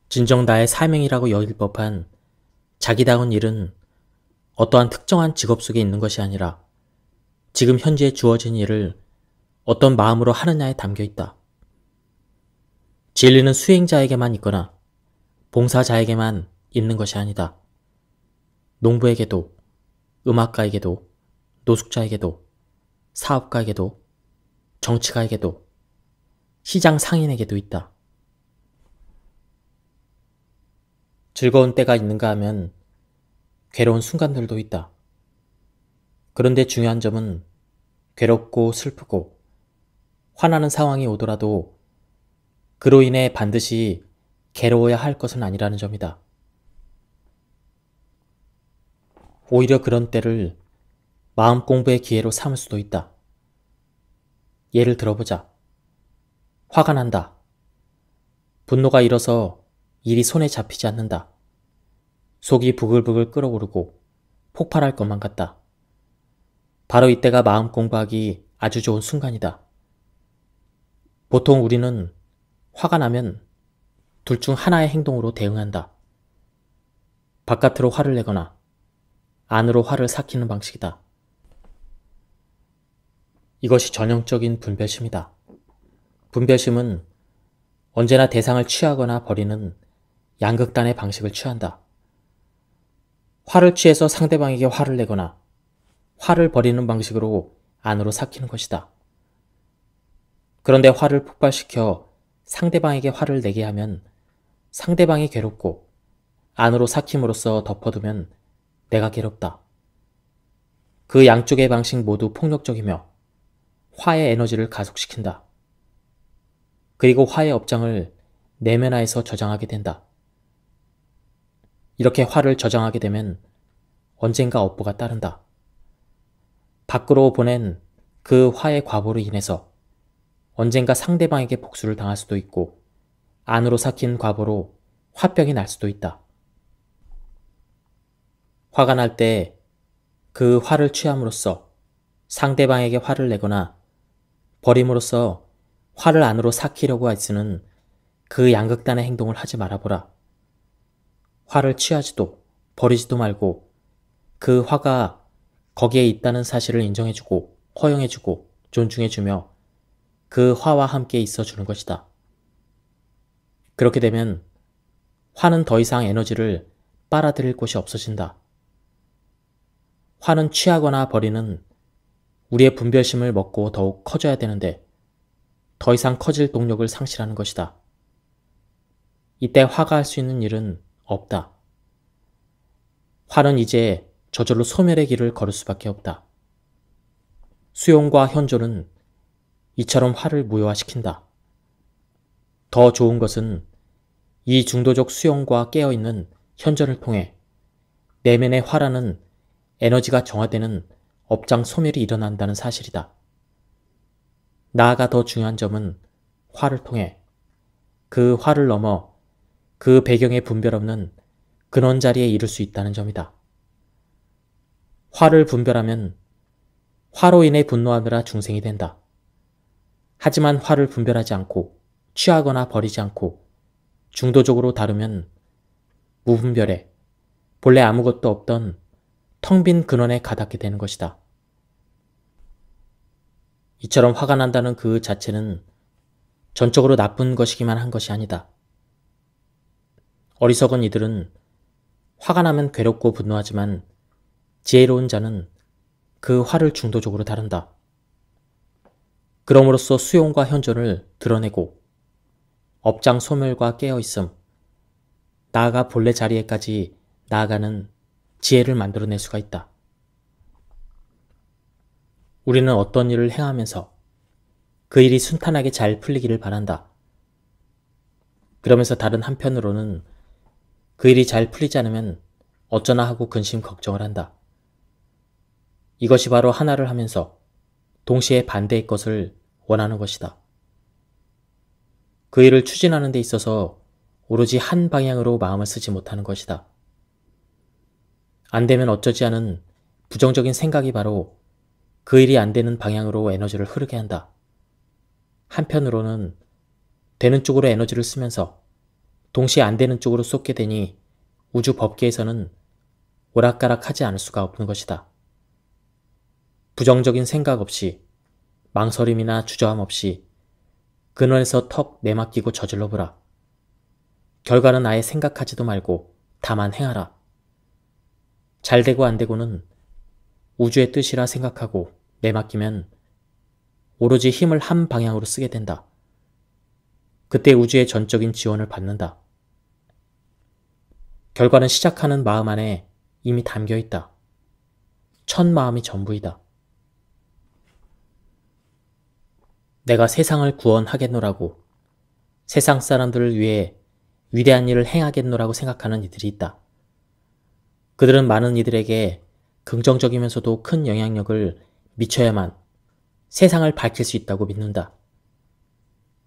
진정 나의 사명이라고 여길 법한 자기다운 일은 어떠한 특정한 직업 속에 있는 것이 아니라 지금 현재 주어진 일을 어떤 마음으로 하느냐에 담겨 있다. 진리는 수행자에게만 있거나 봉사자에게만 있는 것이 아니다. 농부에게도, 음악가에게도, 노숙자에게도, 사업가에게도, 정치가에게도, 시장 상인에게도 있다. 즐거운 때가 있는가 하면 괴로운 순간들도 있다. 그런데 중요한 점은 괴롭고 슬프고 화나는 상황이 오더라도 그로 인해 반드시 괴로워야 할 것은 아니라는 점이다. 오히려 그런 때를 마음 공부의 기회로 삼을 수도 있다. 예를 들어보자. 화가 난다. 분노가 일어서 일이 손에 잡히지 않는다. 속이 부글부글 끓어오르고 폭발할 것만 같다. 바로 이때가 마음 공부하기 아주 좋은 순간이다. 보통 우리는 화가 나면 둘 중 하나의 행동으로 대응한다. 바깥으로 화를 내거나 안으로 화를 삭히는 방식이다. 이것이 전형적인 분별심이다. 분별심은 언제나 대상을 취하거나 버리는 양극단의 방식을 취한다. 화를 취해서 상대방에게 화를 내거나 화를 버리는 방식으로 안으로 삭히는 것이다. 그런데 화를 폭발시켜 상대방에게 화를 내게 하면 상대방이 괴롭고 안으로 삭힘으로써 덮어두면 내가 괴롭다. 그 양쪽의 방식 모두 폭력적이며 화의 에너지를 가속시킨다. 그리고 화의 업장을 내면화해서 저장하게 된다. 이렇게 화를 저장하게 되면 언젠가 업보가 따른다. 밖으로 보낸 그 화의 과보로 인해서 언젠가 상대방에게 복수를 당할 수도 있고 안으로 삭힌 과보로 화병이 날 수도 있다. 화가 날 때 그 화를 취함으로써 상대방에게 화를 내거나 버림으로써 화를 안으로 삭히려고 애쓰는 그 양극단의 행동을 하지 말아보라. 화를 취하지도 버리지도 말고 그 화가 거기에 있다는 사실을 인정해주고 허용해주고 존중해주며 그 화와 함께 있어주는 것이다. 그렇게 되면 화는 더 이상 에너지를 빨아들일 곳이 없어진다. 화는 취하거나 버리는 우리의 분별심을 먹고 더욱 커져야 되는데 더 이상 커질 동력을 상실하는 것이다. 이때 화가 할 수 있는 일은 없다. 화는 이제 저절로 소멸의 길을 걸을 수밖에 없다. 수용과 현존은 이처럼 화를 무효화시킨다. 더 좋은 것은 이 중도적 수용과 깨어있는 현존을 통해 내면의 화라는 에너지가 정화되는 업장 소멸이 일어난다는 사실이다. 나아가 더 중요한 점은 화를 통해 그 화를 넘어 그 배경에 분별 없는 근원 자리에 이를 수 있다는 점이다. 화를 분별하면 화로 인해 분노하느라 중생이 된다. 하지만 화를 분별하지 않고 취하거나 버리지 않고 중도적으로 다루면 무분별해 본래 아무것도 없던 텅 빈 근원에 가닿게 되는 것이다. 이처럼 화가 난다는 그 자체는 전적으로 나쁜 것이기만 한 것이 아니다. 어리석은 이들은 화가 나면 괴롭고 분노하지만 지혜로운 자는 그 화를 중도적으로 다룬다. 그럼으로써 수용과 현존을 드러내고 업장 소멸과 깨어있음, 나아가 본래 자리에까지 나아가는 지혜를 만들어낼 수가 있다. 우리는 어떤 일을 행하면서 그 일이 순탄하게 잘 풀리기를 바란다. 그러면서 다른 한편으로는 그 일이 잘 풀리지 않으면 어쩌나 하고 근심 걱정을 한다. 이것이 바로 하나를 하면서 동시에 반대의 것을 원하는 것이다. 그 일을 추진하는 데 있어서 오로지 한 방향으로 마음을 쓰지 못하는 것이다. 안 되면 어쩌지 않은 부정적인 생각이 바로 그 일이 안 되는 방향으로 에너지를 흐르게 한다. 한편으로는 되는 쪽으로 에너지를 쓰면서 동시에 안 되는 쪽으로 쏟게 되니 우주 법계에서는 오락가락하지 않을 수가 없는 것이다. 부정적인 생각 없이 망설임이나 주저함 없이 근원에서 턱 내맡기고 저질러 보라. 결과는 아예 생각하지도 말고 다만 행하라. 잘 되고 안 되고는 우주의 뜻이라 생각하고 내맡기면 오로지 힘을 한 방향으로 쓰게 된다. 그때 우주의 전적인 지원을 받는다. 결과는 시작하는 마음 안에 이미 담겨 있다. 첫 마음이 전부이다. 내가 세상을 구원하겠노라고, 세상 사람들을 위해 위대한 일을 행하겠노라고 생각하는 이들이 있다. 그들은 많은 이들에게 긍정적이면서도 큰 영향력을 미쳐야만 세상을 밝힐 수 있다고 믿는다.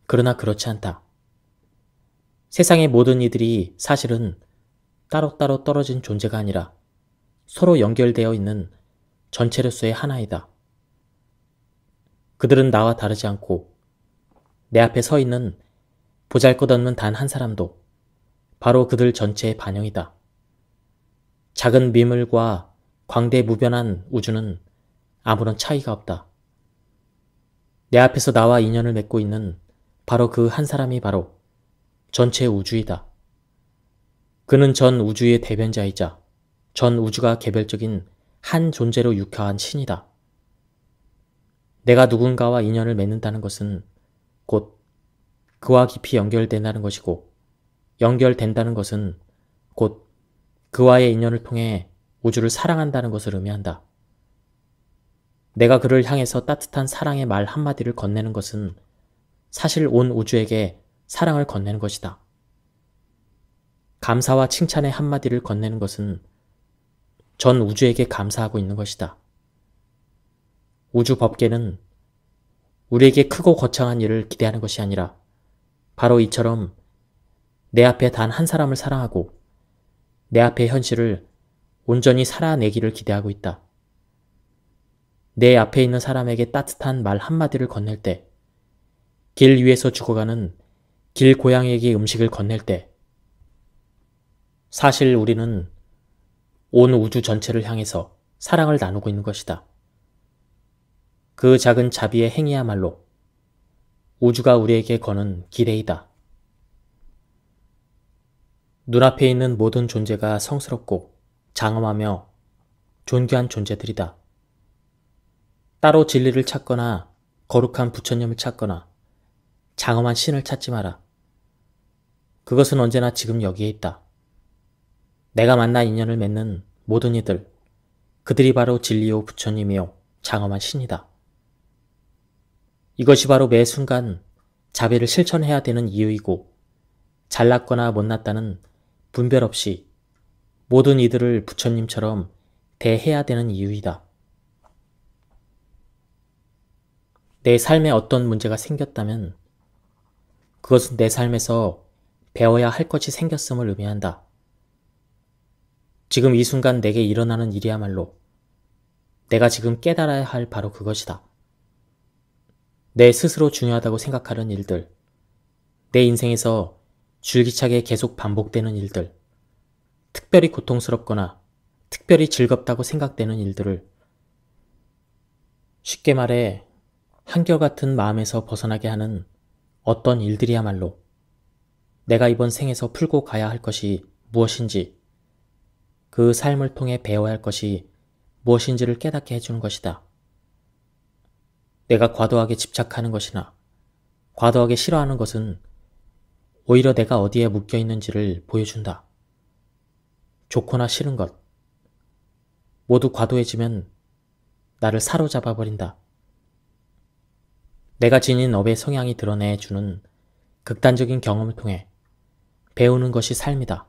그러나 그렇지 않다. 세상의 모든 이들이 사실은 따로따로 떨어진 존재가 아니라 서로 연결되어 있는 전체로서의 하나이다. 그들은 나와 다르지 않고 내 앞에 서 있는 보잘것없는 단 한 사람도 바로 그들 전체의 반영이다. 작은 미물과 광대무변한 우주는 아무런 차이가 없다. 내 앞에서 나와 인연을 맺고 있는 바로 그 한 사람이 바로 전체 우주이다. 그는 전 우주의 대변자이자 전 우주가 개별적인 한 존재로 육화한 신이다. 내가 누군가와 인연을 맺는다는 것은 곧 그와 깊이 연결된다는 것이고, 연결된다는 것은 곧 그와의 인연을 통해 우주를 사랑한다는 것을 의미한다. 내가 그를 향해서 따뜻한 사랑의 말 한마디를 건네는 것은 사실 온 우주에게 사랑을 건네는 것이다. 감사와 칭찬의 한마디를 건네는 것은 전 우주에게 감사하고 있는 것이다. 우주 법계는 우리에게 크고 거창한 일을 기대하는 것이 아니라 바로 이처럼 내 앞에 단 한 사람을 사랑하고 내 앞의 현실을 온전히 살아내기를 기대하고 있다. 내 앞에 있는 사람에게 따뜻한 말 한마디를 건넬 때, 길 위에서 죽어가는 길고양이에게 음식을 건넬 때, 사실 우리는 온 우주 전체를 향해서 사랑을 나누고 있는 것이다. 그 작은 자비의 행위야말로 우주가 우리에게 거는 기대이다. 눈앞에 있는 모든 존재가 성스럽고 장엄하며 존귀한 존재들이다. 따로 진리를 찾거나 거룩한 부처님을 찾거나 장엄한 신을 찾지 마라. 그것은 언제나 지금 여기에 있다. 내가 만나 인연을 맺는 모든 이들, 그들이 바로 진리요 부처님이요 장엄한 신이다. 이것이 바로 매 순간 자비를 실천해야 되는 이유이고, 잘났거나 못났다는 분별 없이 모든 이들을 부처님처럼 대해야 되는 이유이다. 내 삶에 어떤 문제가 생겼다면 그것은 내 삶에서 배워야 할 것이 생겼음을 의미한다. 지금 이 순간 내게 일어나는 일이야말로 내가 지금 깨달아야 할 바로 그것이다. 내 스스로 중요하다고 생각하는 일들, 내 인생에서 줄기차게 계속 반복되는 일들, 특별히 고통스럽거나 특별히 즐겁다고 생각되는 일들을 쉽게 말해 한결같은 마음에서 벗어나게 하는 어떤 일들이야말로 내가 이번 생에서 풀고 가야 할 것이 무엇인지, 그 삶을 통해 배워야 할 것이 무엇인지를 깨닫게 해주는 것이다. 내가 과도하게 집착하는 것이나 과도하게 싫어하는 것은 오히려 내가 어디에 묶여 있는지를 보여준다. 좋거나 싫은 것, 모두 과도해지면 나를 사로잡아 버린다. 내가 지닌 업의 성향이 드러내주는 극단적인 경험을 통해 배우는 것이 삶이다.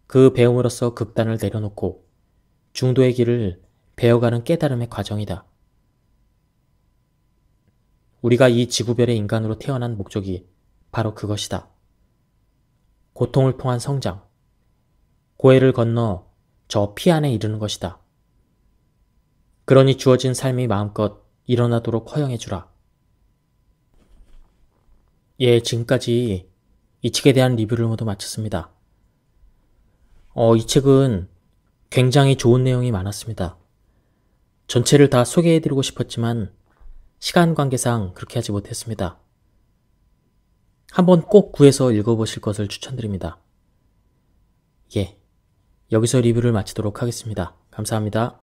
그 배움으로써 극단을 내려놓고 중도의 길을 배워가는 깨달음의 과정이다. 우리가 이 지구별의 인간으로 태어난 목적이 바로 그것이다. 고통을 통한 성장, 고해를 건너 저 피 안에 이르는 것이다. 그러니 주어진 삶이 마음껏 일어나도록 허용해주라. 예, 지금까지 이 책에 대한 리뷰를 모두 마쳤습니다. 이 책은 굉장히 좋은 내용이 많았습니다. 전체를 다 소개해드리고 싶었지만 시간 관계상 그렇게 하지 못했습니다. 한번 꼭 구해서 읽어보실 것을 추천드립니다. 예, 여기서 리뷰를 마치도록 하겠습니다. 감사합니다.